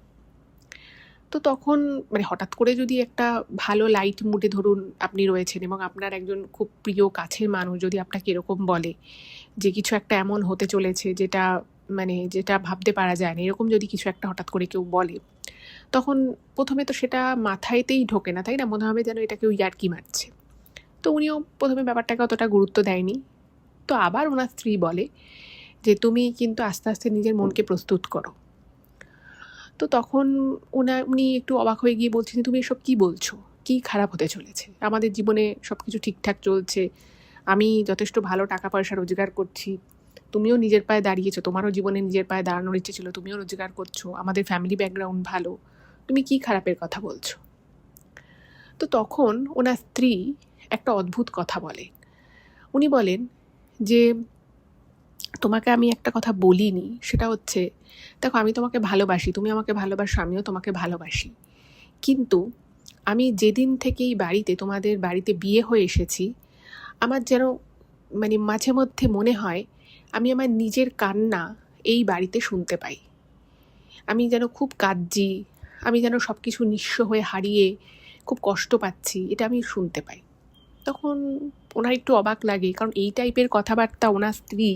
তো তখন মানে হঠাৎ করে যদি একটা ভালো লাইট মুডে ধরুন আপনি রয়েছেন, এবং আপনার একজন খুব প্রিয় কাছের মানুষ যদি আপনাকে এরকম বলে যে কিছু একটা এমন হতে চলেছে যেটা মানে যেটা ভাবতে পারা যায় না, এরকম যদি কিছু একটা হঠাৎ করে কেউ বলে, তখন প্রথমে তো সেটা মাথায়তেই ঢোকে না, তাই না? মনে হবে যেন এটা কেউ ইয়ার্কি মারছে। তো উনিও প্রথমে ব্যাপারটাকে অতটা গুরুত্ব দেয়নি। তো আবার ওনার স্ত্রী বলে যে তুমি কিন্তু আস্তে আস্তে নিজের মনকে প্রস্তুত করো। তো তখন উনি একটু অবাক হয়ে গিয়ে বলছেন, তুমি এসব কি বলছো? কি খারাপ হতে চলেছে? আমাদের জীবনে সব কিছু ঠিকঠাক চলছে, আমি যথেষ্ট ভালো টাকা পয়সা রোজগার করছি, তুমিও নিজের পায়ে দাঁড়িয়েছো, তোমারও জীবনে নিজের পায়ে দাঁড়ানোর ইচ্ছে ছিল, তুমিও রোজগার করছো, আমাদের ফ্যামিলি ব্যাকগ্রাউন্ড ভালো, তুমি কি খারাপের কথা বলছো? তো তখন ওনার স্ত্রী একটা অদ্ভুত কথা বলে। উনি বলেন যে, তোমাকে আমি একটা কথা বলিনি, সেটা হচ্ছে, দেখো আমি তোমাকে ভালোবাসি, তুমি আমাকে ভালোবাসো, আমিও তোমাকে ভালোবাসি, কিন্তু আমি যেদিন থেকে এই বাড়িতে, তোমাদের বাড়িতে বিয়ে হয়ে এসেছি, আমার যেন মানে মাঝে মধ্যে মনে হয় আমি আমার নিজের কান্না এই বাড়িতে শুনতে পাই। আমি যেন খুব কাঁদছি, আমি যেন সব কিছু নিঃস্ব হয়ে হারিয়ে খুব কষ্ট পাচ্ছি, এটা আমি শুনতে পাই। তখন ওনার একটু অবাক লাগে, কারণ এই টাইপের কথাবার্তা ওনার স্ত্রী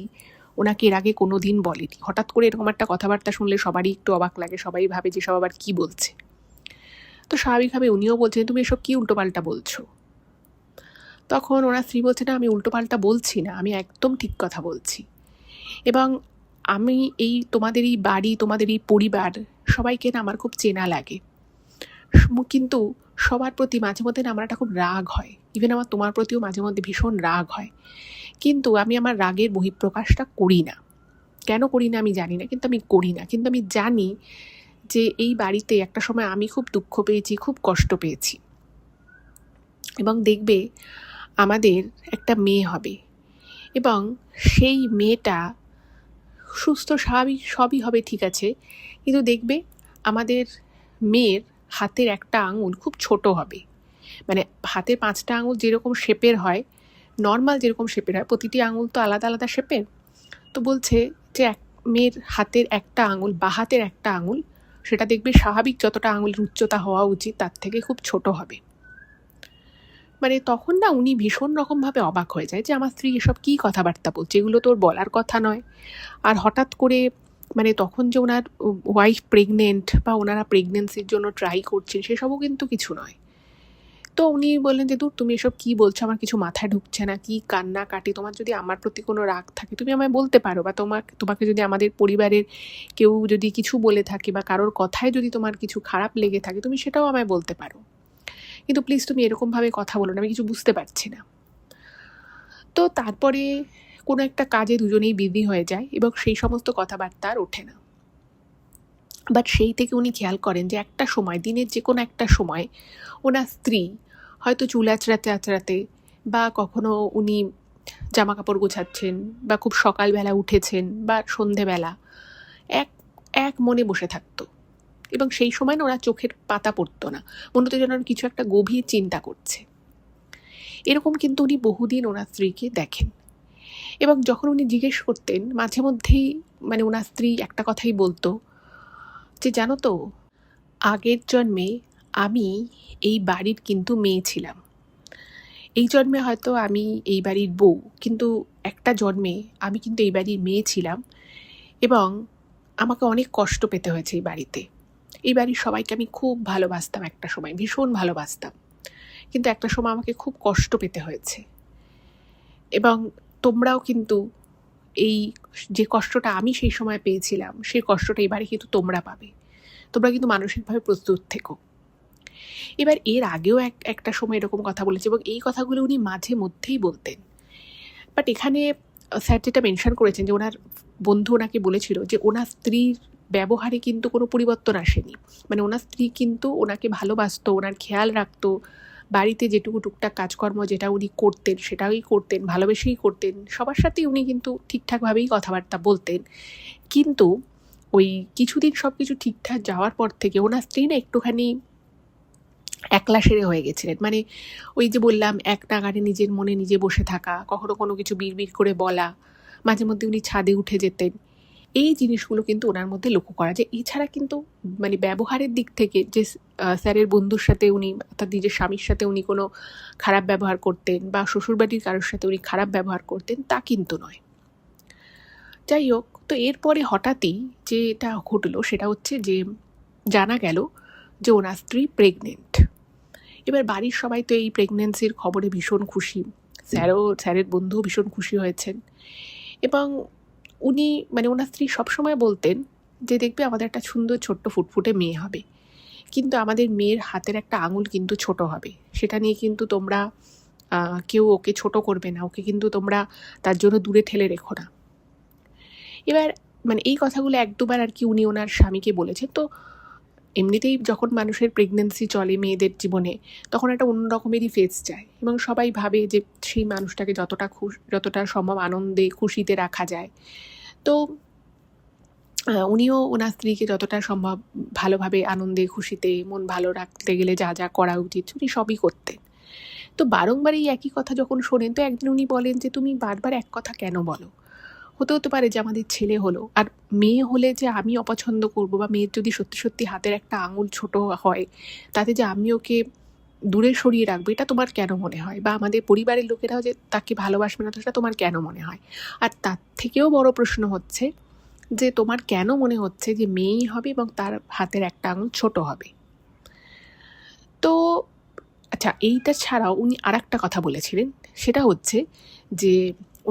ওনাকে এর আগে কোনো দিন বলেনি। হঠাৎ করে এরকম একটা কথাবার্তা শুনলে সবারই একটু অবাক লাগে, সবাই ভাবে যে সব আবার কী বলছে। তো স্বাভাবিকভাবে উনিও বলছেন, তুমি এসব কী উল্টোপাল্টা বলছো? তখন ওনার স্ত্রী বলছে, না আমি উল্টোপাল্টা বলছি না, আমি একদম ঠিক কথা বলছি, এবং আমি এই তোমাদের এই বাড়ি, তোমাদের এই পরিবার সবাইকে না আমার খুব চেনা লাগে, কিন্তু সবার প্রতি মাঝে মধ্যে না আমার একটা খুব রাগ হয়, ইভেন আমার তোমার প্রতিও মাঝে মধ্যে ভীষণ রাগ হয়, কিন্তু আমি আমার রাগের বহিঃপ্রকাশটা করি না। কেন করি না আমি জানি না, কিন্তু আমি করি না। কিন্তু আমি জানি যে এই বাড়িতে একটা সময় আমি খুব দুঃখ পেয়েছি, খুব কষ্ট পেয়েছি, এবং দেখবে আমাদের একটা মেয়ে হবে, এবং সেই মেয়েটা সুস্থ স্বাভাবিক সবই হবে, ঠিক আছে, কিন্তু দেখবে আমাদের মেয়ের হাতের একটা আঙুল খুব ছোট হবে, মানে হাতের 5টা আঙুল যেরকম শেপের হয়, নর্মাল যেরকম শেপের হয়, প্রতিটি আঙুল তো আলাদা আলাদা শেপের। তো বলছে যে মেয়ের হাতের একটা আঙুল, বাঁ হাতের একটা আঙুল, সেটা দেখবে স্বাভাবিক যতটা আঙুলের উচ্চতা হওয়া উচিত তার থেকে খুব ছোট হবে। মানে তখন না উনি ভীষণ রকমভাবে অবাক হয়ে যায় যে আমার স্ত্রী এসব কী কথাবার্তা বলছে, এগুলো তোর বলার কথা নয়। আর হঠাৎ করে মানে তখন যে ওনার ওয়াইফ প্রেগনেন্ট বা ওনারা প্রেগনেন্সির জন্য ট্রাই করছেন, সেসবও কিন্তু কিছু নয়। তো উনি বললেন যে, দূর তুমি এসব কী বলছো, আমার কিছু মাথায় ঢুকছে না, কী কান্নাকাটি, তোমার যদি আমার প্রতি কোনো রাগ থাকে তুমি আমায় বলতে পারো, বা তোমাকে যদি আমাদের পরিবারের কেউ যদি কিছু বলে থাকে বা কারোর কথায় যদি তোমার কিছু খারাপ লেগে থাকে, তুমি সেটাও আমায় বলতে পারো, কিন্তু প্লিজ তুমি এরকমভাবে কথা বলো না, আমি কিছু বুঝতে পারছি না। তো তারপরে কোনো একটা কাজে দুজনেই বিজি হয়ে যায়, এবং সেই সমস্ত কথাবার্তা আর ওঠে না। বাট সেই থেকে উনি খেয়াল করেন যে একটা সময়, দিনের যে কোনো একটা সময়, ওনার স্ত্রী হয়তো চুল আঁচড়াতে আঁচড়াতে, বা কখনো উনি জামা কাপড় গোছাচ্ছেন বা খুব সকালবেলা উঠেছেন বা সন্ধেবেলা, এক এক মনে বসে থাকতো। এবং সেই সময় না ওরা চোখের পাতা পড়তো না, মনে হতো যেন কিছু একটা গভীর চিন্তা করছে। এরকম কিন্তু উনি বহুদিন ওনার স্ত্রীকে দেখেন। এবং যখন উনি জিজ্ঞেস করতেন, মাঝে মধ্যেই ওনার স্ত্রী একটা কথাই বলতো যে, জানো তো, আগের জন্মে আমি এই বাড়ির কিন্তু মেয়ে ছিলাম। এই জন্মে হয়তো আমি এই বাড়ির বউ, কিন্তু একটা জন্মে আমি কিন্তু এই বাড়ির মেয়ে ছিলাম এবং আমাকে অনেক কষ্ট পেতে হয়েছে এই বাড়িতে। এই বাড়ির সবাইকে আমি খুব ভালোবাসতাম, একটা সময় ভীষণ ভালোবাসতাম, কিন্তু একটা সময় আমাকে খুব কষ্ট পেতে হয়েছে। এবং তোমরাও কিন্তু এই যে কষ্টটা আমি সেই সময় পেয়েছিলাম, সেই কষ্টটা এবারে কিন্তু তোমরা পাবে। তোমরা কিন্তু মানসিকভাবে প্রস্তুত থেকো। এবার এর আগেও একটা সময় এরকম কথা বলেছে এবং এই কথাগুলো উনি মাঝে মধ্যেই বলতেন। বাট এখানে স্যার যেটা মেনশন করেছেন যে ওনার বন্ধু ওনাকে বলেছিল যে ওনার স্ত্রীর ব্যবহারে কিন্তু কোনো পরিবর্তন আসেনি। ওনার স্ত্রী কিন্তু ওনাকে ভালোবাসতো, ওনার খেয়াল রাখতো, বাড়িতে যেটুকু টুকটাক কাজকর্ম যেটা উনি করতেন সেটাই করতেন, ভালোবেসেই করতেন, সবার সাথেই উনি কিন্তু ঠিকঠাকভাবেই কথাবার্তা বলতেন। কিন্তু ওই কিছুদিন সব কিছু ঠিকঠাক যাওয়ার পর থেকে ওনার স্ত্রী না একটুখানি একলা সেরে হয়ে গেছিলেন। ওই যে বললাম, এক নাগাড়ে নিজের মনে নিজে বসে থাকা, কখনো কোনো কিছু বিড়বিড় করে বলা, মাঝে মধ্যে উনি ছাদে উঠে যেতেন। এই জিনিসগুলো কিন্তু ওনার মধ্যে লক্ষ্য করা যায়। এছাড়া কিন্তু ব্যবহারের দিক থেকে যে স্যারের বন্ধুর সাথে উনি, অর্থাৎ নিজের স্বামীর সাথে উনি কোনো খারাপ ব্যবহার করতেন বা শ্বশুরবাড়ির কারোর সাথে উনি খারাপ ব্যবহার করতেন, তা কিন্তু নয়। যাই হোক, তো এরপরে হঠাৎই যেটা ঘটলো সেটা হচ্ছে যে জানা গেল যে ওনার স্ত্রী প্রেগনেন্ট। এবার বাড়ির সবাই তো এই প্রেগনেন্সির খবরে ভীষণ খুশি, স্যারের বন্ধুও ভীষণ খুশি হয়েছেন। এবং উনি ওনার স্ত্রী সবসময় বলতেন যে, দেখবে আমাদের একটা সুন্দর ছোট্ট ফুটফুটে মেয়ে হবে, কিন্তু আমাদের মেয়ের হাতের একটা আঙুল কিন্তু ছোট হবে, সেটা নিয়ে কিন্তু তোমরা কেউ ওকে ছোট করবে না, ওকে কিন্তু তোমরা তার জন্য দূরে ঠেলে রেখো না। এবার এই কথাগুলো এক দুবার আর কি উনি ওনার স্বামীকে বলেছেন। তো এমনিতেই যখন মানুষের প্রেগনেন্সি চলে মেয়েদের জীবনে, তখন একটা অন্য রকমেরই ফেজ যায় এবং সবাই ভাবে যে সেই মানুষটাকে যতটা সম্ভব আনন্দে খুশিতে রাখা যায়। তো উনিও ওনার স্ত্রীকে যতটা সম্ভব ভালোভাবে আনন্দে খুশিতে মন ভালো রাখতে গেলে যা যা করা উচিত উনি সবই করতেন। তো বারংবার এই একই কথা যখন শোনেন, তো একদিন উনি বলেন যে, তুমি বারবার এক কথা কেন বলো? হতে পারে যে আমাদের ছেলে হলো, আর মেয়ে হলে যে আমি অপছন্দ করবো, বা মেয়ের যদি সত্যি সত্যি হাতের একটা আঙুল ছোট হয় তাতে যে আমি ওকে দূরে সরিয়ে রাখবো, এটা তোমার কেন মনে হয়? বা আমাদের পরিবারের লোকেরাও যে তাকে ভালোবাসবে না, তো সেটা তোমার কেন মনে হয়? আর তার থেকেও বড় প্রশ্ন হচ্ছে যে তোমার কেন মনে হচ্ছে যে মেয়েই হবে এবং তার হাতের একটা আঙুল ছোট হবে? তো আচ্ছা, এইটা ছাড়াও উনি আর একটা কথা বলেছিলেন, সেটা হচ্ছে যে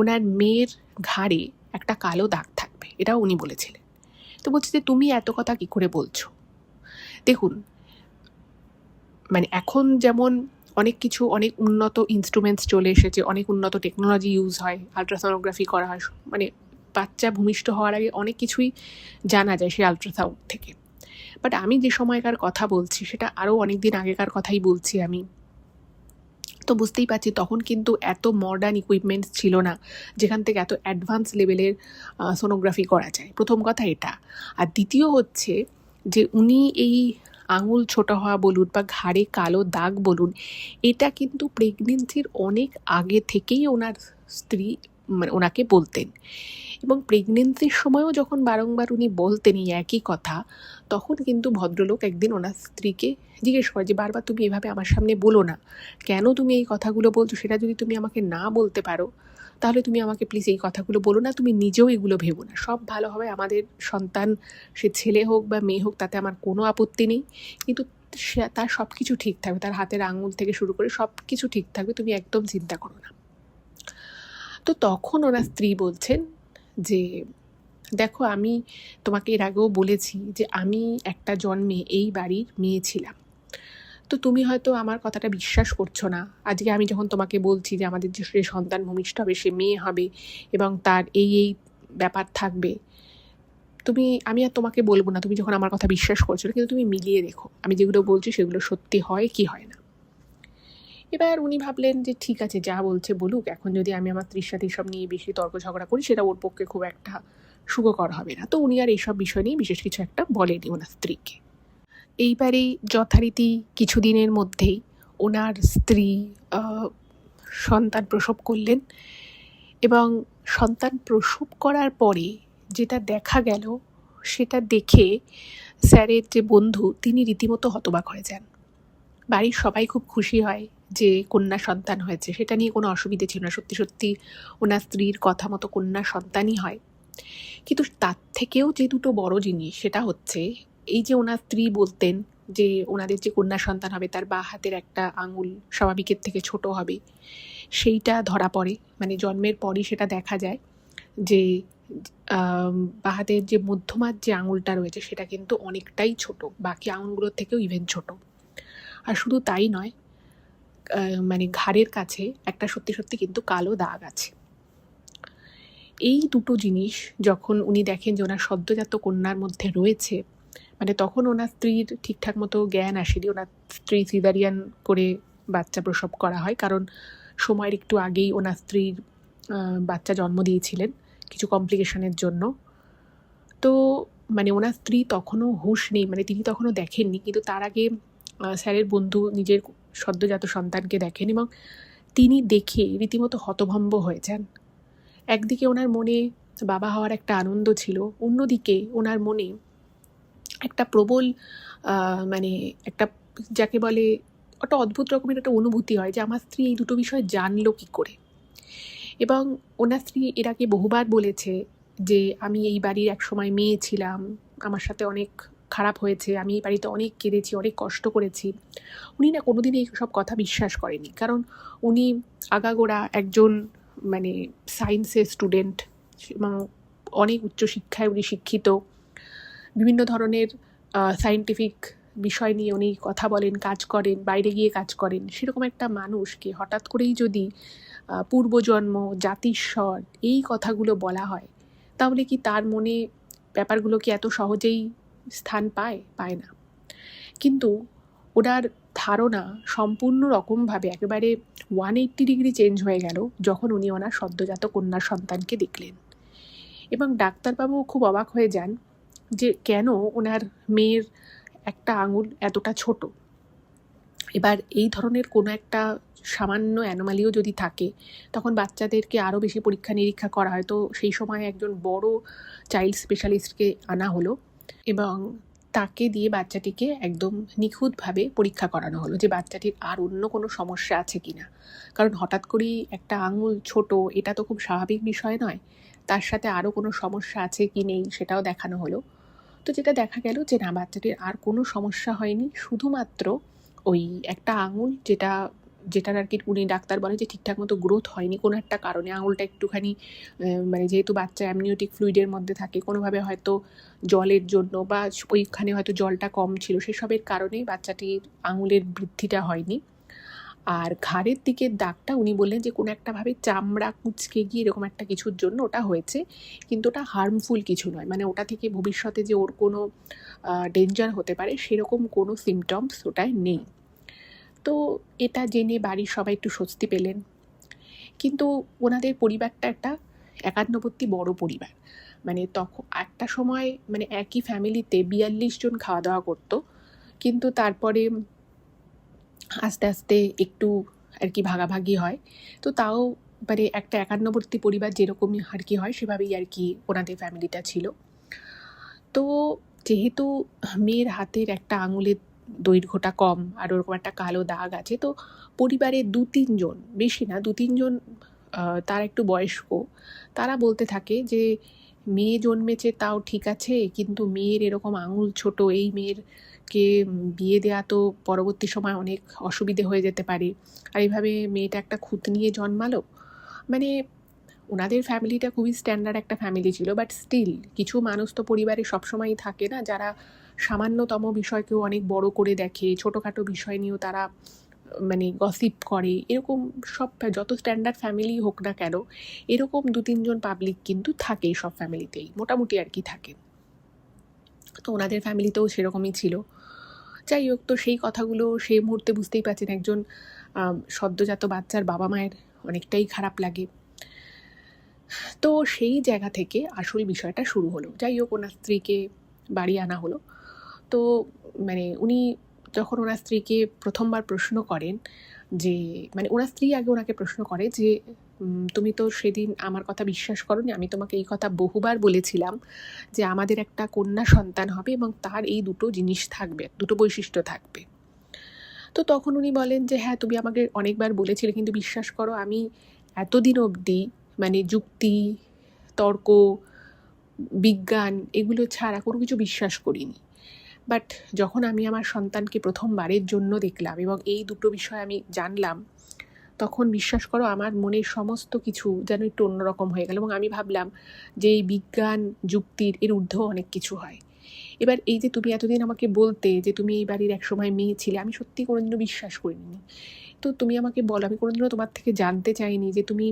ওনার মেয়ের ঘাড়ে একটা কালো দাগ থাকবে, এটাও উনি বলেছিলেন। তো বলছি যে তুমি এত কথা কি করে বলছো? দেখুন, এখন যেমন অনেক উন্নত ইনস্ট্রুমেন্টস চলে এসেছে, অনেক উন্নত টেকনোলজি ইউজ হয়, আলট্রাসোনোগ্রাফি করা হয়, বাচ্চা ভূমিষ্ঠ হওয়ার আগে অনেক কিছুই জানা যায় সেই আলট্রাসাউন্ড থেকে। বাট আমি যে সময়কার কথা বলছি সেটা আরও অনেক দিন আগেকার কথাই বলছি আমি। তো বুঝতেই পারছি তখন কিন্তু এত মডার্ন ইকুইপমেন্টস ছিল না যেখান থেকে এত অ্যাডভান্স লেভেলের সোনোগ্রাফি করা যায়, প্রথম কথা এটা। আর দ্বিতীয় হচ্ছে যে উনি এই আঙুল ছোট হওয়া বলুন বা ঘাড়ে কালো দাগ বলুন, এটা কিন্তু প্রেগনেন্সির অনেক আগে থেকেই ওনার স্ত্রী ওনাকে বলতেন। এবং প্রেগনেন্সির সময়ও যখন বারংবার উনি বলতেন এই একই কথা, তখন কিন্তু ভদ্রলোক একদিন ওনার স্ত্রীকে জিজ্ঞেস করে যে, বারবার তুমি এভাবে আমার সামনে বলো না, কেন তুমি এই কথাগুলো বলছো? সেটা যদি তুমি আমাকে না বলতে পারো তাহলে তুমি আমাকে প্লিজ এই কথাগুলো বলো না, তুমি নিজেও এগুলো ভেবো না, সব ভালো হবে, আমাদের সন্তান সে ছেলে হোক বা মেয়ে হোক তাতে আমার কোনো আপত্তি নেই, কিন্তু তার সব কিছু ঠিক থাকবে, তার হাতের আঙুল থেকে শুরু করে সব কিছু ঠিক থাকবে, তুমি একদম চিন্তা করো না। তো তখন ওনার স্ত্রী বলছেন যে, দেখো, আমি তোমাকে এর আগেও বলেছি যে আমি একটা জন্মে এই বাড়ির মেয়ে ছিলাম, তো তুমি হয়তো আমার কথাটা বিশ্বাস করছো না। আজকে আমি যখন তোমাকে বলছি যে আমাদের যে সন্তান ভূমিষ্ঠ হবে সে মেয়ে হবে এবং তার এই এই ব্যাপার থাকবে, আমি আর তোমাকে বলবো না, তুমি যখন আমার কথা বিশ্বাস করছো না, কিন্তু তুমি মিলিয়ে দেখো আমি যেগুলো বলছি সেগুলো সত্যি হয় কি হয় না। এবার উনি ভাবলেন যে ঠিক আছে, যা বলছে বলুক, এখন যদি আমি আমার স্ত্রীর সাথে এসব নিয়ে বেশি তর্ক ঝগড়া করি সেটা ওর পক্ষে খুব একটা সুখকর হবে না। তো উনি আর এইসব বিষয় নিয়ে বিশেষ কিছু একটা বলেনি ওনার স্ত্রীকে। এইবারেই যথারীতি কিছুদিনের মধ্যেই ওনার স্ত্রী সন্তান প্রসব করলেন, এবং সন্তান প্রসব করার পরে যেটা দেখা গেল সেটা দেখে স্যারের যে বন্ধু তিনি রীতিমতো হতবাক হয়ে যান। বাড়ির সবাই খুব খুশি হয় যে কন্যা সন্তান হয়েছে, সেটা নিয়ে কোনো অসুবিধে ছিল না, সত্যি সত্যি ওনার স্ত্রীর কথা মতো কন্যা সন্তানই হয়। কিন্তু তার থেকেও যে দুটো বড় জিনিস সেটা হচ্ছে এই যে ওনার স্ত্রী বলতেন যে ওনাদের যে কন্যা সন্তান হবে তার বাঁ হাতের একটা আঙুল স্বাভাবিকের থেকে ছোট হবে, সেইটা ধরা পড়ে। মানে জন্মের পরই সেটা দেখা যায় যে বাঁ হাতের যে মধ্যমার যে আঙুলটা রয়েছে সেটা কিন্তু অনেকটাই ছোট, বাকি আঙুলগুলোর থেকেও ইভেন ছোট। আর শুধু তাই নয়, মানে ঘাড়ের কাছে একটা সত্যি সত্যি কিন্তু কালো দাগ আছে। এই দুটো জিনিস যখন উনি দেখেন যে ওনার সদ্যজাত কন্যার মধ্যে রয়েছে, মানে তখন ওনার স্ত্রীর ঠিকঠাক মতো জ্ঞান আসেনি। ওনার স্ত্রী সিজারিয়ান করে বাচ্চা প্রসব করা হয়, কারণ সময়ের একটু আগেই ওনার স্ত্রীর বাচ্চা জন্ম দিয়েছিলেন কিছু কমপ্লিকেশনের জন্য। তো মানে ওনার স্ত্রী তখনও হুঁশ নেই, মানে তিনি তখনও দেখেননি, কিন্তু তার আগে স্যারের বন্ধু নিজের সদ্যজাত সন্তানকে দেখেন এবং তিনি দেখে রীতিমতো হতভম্ব হয়ে যান। একদিকে ওনার মনে বাবা হওয়ার একটা আনন্দ ছিল, অন্যদিকে ওনার মনে একটা প্রবল মানে একটা যাকে বলে একটা অদ্ভুত রকমের একটা অনুভূতি হয় যে আমার স্ত্রী এই দুটো বিষয় জানলো কী করে। এবং ওনার স্ত্রী এর আগে বহুবার বলেছে যে আমি এই বাড়ির একসময় মেয়ে ছিলাম, আমার সাথে অনেক খারাপ হয়েছে, আমি এই বাড়িতে অনেক কেঁদেছি, অনেক কষ্ট করেছি। উনি না কোনোদিনই এই সব কথা বিশ্বাস করেনি, কারণ উনি আগাগোড়া একজন মানে সায়েন্সের স্টুডেন্ট এবং অনেক উচ্চশিক্ষায় উনি শিক্ষিত। বিভিন্ন ধরনের সায়েন্টিফিক বিষয় নিয়ে উনি কথা বলেন, কাজ করেন, বাইরে গিয়ে কাজ করেন। সেরকম একটা মানুষকে হঠাৎ করেই যদি পূর্বজন্ম, জাতিস্বর এই কথাগুলো বলা হয়, তাহলে কি তার মনে ব্যাপারগুলো কি এত সহজেই স্থান পায়? পায় না। কিন্তু ওনার ধারণা সম্পূর্ণ রকমভাবে একেবারে 180 ডিগ্রি চেঞ্জ হয়ে গেল যখন উনি ওনার সদ্যজাত কন্যা সন্তানকে দেখলেন। এবং ডাক্তারবাবু খুব অবাক হয়ে যান যে কেন ওনার মেয়ের একটা আঙুল এতটা ছোট। এবার এই ধরনের কোনো একটা সামান্য অ্যানোমালিও যদি থাকে তখন বাচ্চাদেরকে আরও বেশি পরীক্ষা নিরীক্ষা করা হয়। তো সেই সময় একজন বড় চাইল্ড স্পেশালিস্টকে আনা হলো এবং তাকে দিয়ে বাচ্চাটিকে একদম নিখুঁতভাবে পরীক্ষা করানো হলো যে বাচ্চাটির আর অন্য কোনো সমস্যা আছে কি না। কারণ হঠাৎ করেই একটা আঙুল ছোট, এটা তো খুব স্বাভাবিক বিষয় নয়, তার সাথে আরও কোনো সমস্যা আছে কি নেই সেটাও দেখানো হলো। তো যেটা দেখা গেল যে না, বাচ্চাটির আর কোনো সমস্যা হয়নি, শুধুমাত্র ওই একটা আঙুল যেটার আর কি উনি ডাক্তার বলে যে ঠিকঠাক মতো গ্রোথ হয়নি কোনো একটা কারণে, আঙুলটা একটুখানি মানে যেহেতু বাচ্চা অ্যামনিওটিক ফ্লুইডের মধ্যে থাকে, কোনোভাবে হয়তো জলের জন্য বা ওইখানে হয়তো জলটা কম ছিল, সেসবের কারণে বাচ্চাটির আঙুলের বৃদ্ধিটা হয়নি। আর ঘাড়ের দিকের দাগটা উনি বললেন যে কোনো একটাভাবে চামড়া কুঁচকে গিয়ে এরকম একটা কিছুর জন্য ওটা হয়েছে, কিন্তু ওটা হার্মফুল কিছু নয়, মানে ওটা থেকে ভবিষ্যতে যে ওর কোনো ডেঞ্জার হতে পারে সেরকম কোনো সিমটমস ওটায় নেই। তো এটা জেনে বাড়ির সবাই একটু স্বস্তি পেলেন। কিন্তু ওনাদের পরিবারটা একটা একান্নবর্তী বড় পরিবার, মানে তখন একটা সময় মানে একই ফ্যামিলিতে 42 জন খাওয়া দাওয়া করতো, কিন্তু তারপরে আস্তে আস্তে একটু আর কি ভাগাভাগি হয়। তো তাও মানে একটা একান্নবর্তী পরিবার যেরকমই আর কি হয় সেভাবেই আর কি ওনাদের ফ্যামিলিটা ছিল। তো যেহেতু মেয়ের হাতের একটা আঙুলের দৈর্ঘ্যটা কম আর ওরকম একটা কালো দাগ আছে, তো পরিবারে 2-3 জন, বেশি না 2-3 জন তারা একটু বয়স্ক, তারা বলতে থাকে যে মেয়ে জন্মেছে তাও ঠিক আছে, কিন্তু মেয়ের এরকম আঙুল ছোট, এই মেয়েরকে বিয়ে দেওয়া তো পরবর্তী সময় অনেক অসুবিধে হয়ে যেতে পারে, আর এইভাবে মেয়েটা একটা খুঁত নিয়ে জন্মালো। মানে ওনাদের ফ্যামিলিটা খুবই স্ট্যান্ডার্ড একটা ফ্যামিলি ছিল, বাট স্টিল কিছু মানুষ তো পরিবারে সবসময়ই থাকে না, যারা সামান্যতম বিষয়কেও অনেক বড় করে দেখে, ছোটোখাটো বিষয় নিয়েও তারা মানে গসিপ করে। এরকম সব যত স্ট্যান্ডার্ড ফ্যামিলি হোক না কেন, এরকম 2-3 জন পাবলিক কিন্তু থাকেই সব ফ্যামিলিতেই, মোটামুটি আর কি থাকে। তো ওনাদের ফ্যামিলিতেও সেরকমই ছিল যাই হোক, তো সেই কথাগুলো সেই মুহূর্তে বুঝতেই পারছেন একজন সদ্যজাত বাচ্চার বাবা মায়ের অনেকটাই খারাপ লাগে। তো সেই জায়গা থেকে আসল বিষয়টা শুরু হলো। যাই হোক, ওনার স্ত্রীকে বাড়ি আনা হলো। তো মানে উনি যখন ওনার স্ত্রীকে প্রথমবার প্রশ্ন করেন যে, মানে ওনার স্ত্রী আগে ওনাকে প্রশ্ন করে যে, তুমি তো সেদিন আমার কথা বিশ্বাস করোনি, আমি তোমাকে এই কথা বহুবার বলেছিলাম যে আমাদের একটা কন্যা সন্তান হবে এবং তার এই দুটো জিনিস থাকবে, দুটো বৈশিষ্ট্য থাকবে। তো তখন উনি বলেন যে, হ্যাঁ তুমি আমাকে অনেকবার বলেছিলে, কিন্তু বিশ্বাস করো আমি এতদিন অবধি মানে যুক্তি, তর্ক, বিজ্ঞান এগুলো ছাড়া কোনো কিছু বিশ্বাস করিনি। বাট যখন আমি আমার সন্তানকে প্রথমবারের জন্য দেখলাম এবং এই দুটো বিষয় আমি জানলাম, তখন বিশ্বাস করো আমার মনের সমস্ত কিছু যেন একটু অন্যরকম হয়ে গেল এবং আমি ভাবলাম যে এই বিজ্ঞান যুক্তির এর ঊর্ধ্বেও অনেক কিছু হয়। এবার এই যে তুমি এতদিন আমাকে বলতে যে তুমি এই বাড়ির একসময় মেয়ে ছিলে, আমি সত্যি কোনোদিনও বিশ্বাস করিনি। তো তুমি আমাকে বলো, আমি কোনোদিনও তোমার থেকে জানতে চাইনি যে তুমি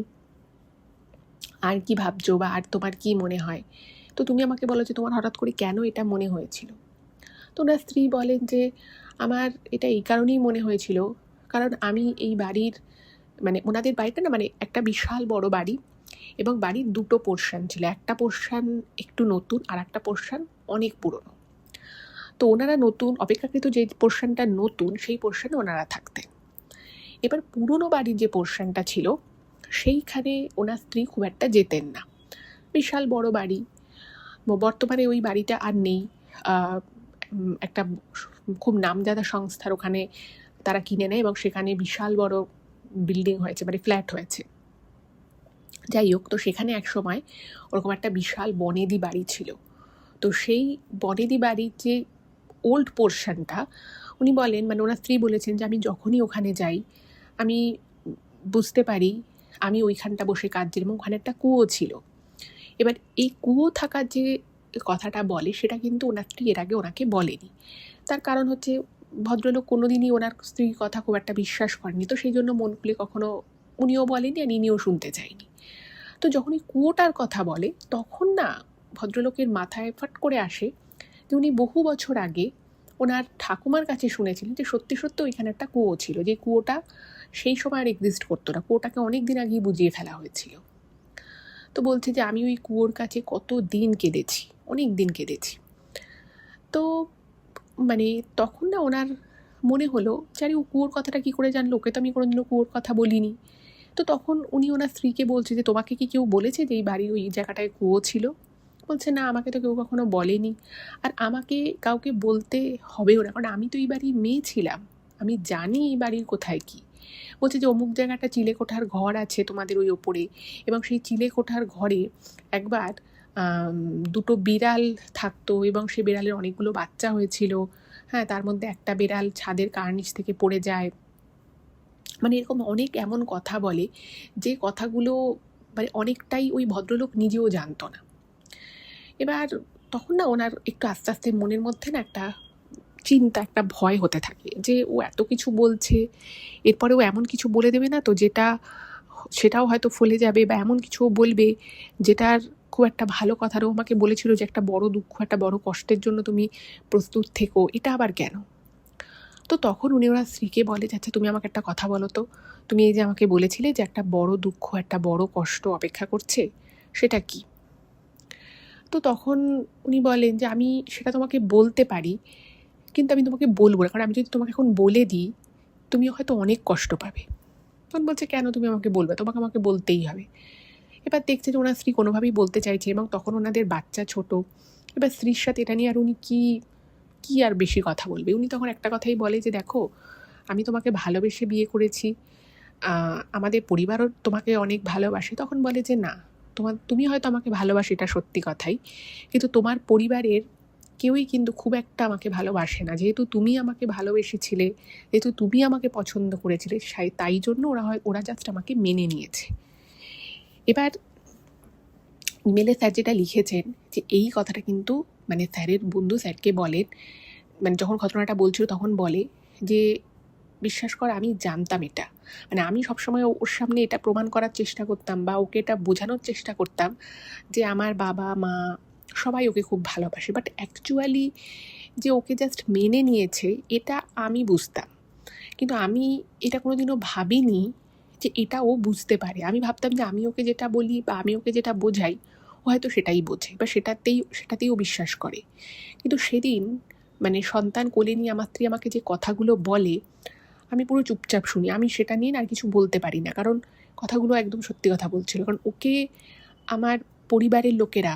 আর কি ভাবছো বা আর তোমার কি মনে হয়। তো তুমি আমাকে বলো যে তোমার হঠাৎ করে কেন এটা মনে হয়েছিল। তো ওনার স্ত্রী বলেন যে আমার এটা এই কারণেই মনে হয়েছিল, কারণ আমি এই বাড়ির মানে ওনাদের বাড়িটা না মানে একটা বিশাল বড় বাড়ি এবং বাড়ির দুটো পোর্শন ছিল, একটা পোর্শন একটু নতুন আর একটা পোর্শন অনেক পুরনো। তো ওনারা নতুন অপেক্ষাকৃত যে পোর্শনটা নতুন সেই পোর্শনে ওনারা থাকতেন। এবার পুরনো বাড়ির যে পোর্শনটা ছিল সেইখানে ওনার স্ত্রী খুব একটা যেতেন না। বিশাল বড় বাড়ি, বর্তমানে ওই বাড়িটা আর নেই। একটা খুব নামজাদা সংস্থার ওখানে তারা কিনে নেয় এবং সেখানে বিশাল বড় বিল্ডিং হয়েছে, মানে ফ্ল্যাট হয়েছে। যাই হোক, তো সেখানে এক সময় ওরকম একটা বিশাল বনেদি বাড়ি ছিল। তো সেই বনেদি বাড়ির যে ওল্ড পোর্শনটা উনি বলেন, মানে ওনার স্ত্রী বলেছেন যে আমি যখনই ওখানে যাই আমি বুঝতে পারি আমি ওইখানটা বসে কাঁদছিলাম এবং ওখানে একটা কুয়ো ছিল। এবার এই কুয়ো থাকার যে কথাটা বলে সেটা কিন্তু ওনার স্ত্রী এর আগে ওনাকে বলেনি। তার কারণ হচ্ছে ভদ্রলোক কোনোদিনই ওনার স্ত্রীর কথা খুব একটা বিশ্বাস করেনি, তো সেই জন্য মন খুলে কখনো উনিও বলেনি আর ইনিও শুনতে চাইনি। তো যখন এই কুয়োটার কথা বলে তখন না ভদ্রলোকের মাথায় ফট করে আসে যে উনি বহু বছর আগে ওনার ঠাকুমার কাছে শুনেছিলেন যে সত্যি সত্যি ওইখানে একটা কুয়ো ছিল, যে কুয়োটা সেই সময় আর এক্সিস্ট করতো না, কুয়োটাকে অনেক দিন আগেই বুঝিয়ে ফেলা হয়েছিল। তো বলছে যে আমি ওই কুয়োর কাছে কত দিন কেঁদেছি, অনেক দিন কেঁদেছি। তো মানে তখন না ওনার মনে হলো যে আরে ও কুয়োর কথাটা কী করে জানলো, ওকে তো আমি কোনোদিনও কুয়োর কথা বলিনি। তো তখন উনি ওনার স্ত্রীকে বলছে যে তোমাকে কি কেউ বলেছে যে এই বাড়ির ওই জায়গাটায় কুয়ো ছিল? বলছে না, আমাকে তো কেউ কখনো বলেনি, আর আমাকে কাউকে বলতে হবেও না, কারণ আমি তো এই বাড়ির মেয়ে ছিলাম, আমি জানি এই বাড়ির কোথায় কী। বলছে যে অমুক জায়গাটা চিলেকোঠার ঘর আছে তোমাদের ওই ওপরে, এবং সেই চিলেকোঠার ঘরে একবার দুটো বিড়াল থাকতো এবং সে বিড়ালের অনেকগুলো বাচ্চা হয়েছিল। হ্যাঁ, তার মধ্যে একটা বিড়াল ছাদের কার্নিশ থেকে পড়ে যায়। মানে এরকম অনেক এমন কথা বলে যে কথাগুলো মানে অনেকটাই ওই ভদ্রলোক নিজেও জানতো না। এবার তখন না ওনার একটু আস্তে আস্তে মনের মধ্যে না একটা চিন্তা, একটা ভয় হতে থাকে যে ও এত কিছু বলছে, এরপরে ও এমন কিছু বলে দেবে না তো যেটা সেটাও হয়তো ফলে যাবে, বা এমন কিছু বলবে যেটার খুব একটা ভালো কথারও আমাকে বলেছিল যে একটা বড় দুঃখ, একটা বড় কষ্টের জন্য তুমি প্রস্তুত থেকো, এটা আবার কেন? তো তখন উনি ওনার স্ত্রীকে বলে যে আচ্ছা তুমি আমাকে একটা কথা বলো তো, তুমি এই যে আমাকে বলেছিলে যে একটা বড় দুঃখ, একটা বড় কষ্ট অপেক্ষা করছে, সেটা কি? তো তখন উনি বলেন যে আমি সেটা তোমাকে বলতে পারি, কিন্তু আমি তোমাকে বলবো না, কারণ আমি যদি তোমাকে এখন বলে দিই তুমি হয়তো অনেক কষ্ট পাবে। তখন বলছে কেন তুমি আমাকে বলবে, তোমাকে আমাকে বলতেই হবে। এবার দেখছে যে ওনার স্ত্রী কোনোভাবেই বলতে চাইছে এবং তখন ওনাদের বাচ্চা ছোট। এবার স্ত্রীর সাথে এটা নিয়ে আর উনি কি আর বেশি কথা বলবে। উনি তখন একটা কথাই বলে যে দেখো, আমি তোমাকে ভালোবেসে বিয়ে করেছি, আমাদের পরিবারও তোমাকে অনেক ভালোবাসে। তখন বলে যে না, তুমি হয়তো আমাকে ভালোবাসো, এটা সত্যি কথাই, কিন্তু তোমার পরিবারের কেউই কিন্তু খুব একটা আমাকে ভালোবাসে না। যেহেতু তুমি আমাকে ভালোবেসেছিলে, যেহেতু তুমি আমাকে পছন্দ করেছিলে, তাই জন্য ওরা জাস্ট আমাকে মেনে নিয়েছে। এবার ইমেলে স্যার যেটা লিখেছেন যে এই কথাটা কিন্তু মানে স্যারের বন্ধু স্যারকে বলেন, মানে যখন ঘটনাটা বলছিল তখন বলে যে বিশ্বাস কর আমি জানতাম এটা, মানে আমি সবসময় ওর সামনে এটা প্রমাণ করার চেষ্টা করতাম বা ওকে এটা বোঝানোর চেষ্টা করতাম যে আমার বাবা মা সবাই ওকে খুব ভালোবাসে, বাট অ্যাকচুয়ালি যে ওকে জাস্ট মেনে নিয়েছে এটা আমি বুঝতাম, কিন্তু আমি এটা কোনোদিনও ভাবিনি যে এটা ও বুঝতে পারে। আমি ভাবতাম যে আমি ওকে যেটা বলি বা আমি ওকে যেটা বোঝাই ও হয়তো সেটাই বোঝে বা সেটাতেই ও বিশ্বাস করে। কিন্তু সেদিন মানে সন্তান কোলে নিয়ে আমার স্ত্রী আমাকে যে কথাগুলো বলে আমি পুরো চুপচাপ শুনি। আমি সেটা নিয়ে না আর কিছু বলতে পারি না, কারণ কথাগুলো একদম সত্যি কথা বলছিল। কারণ ওকে আমার পরিবারের লোকেরা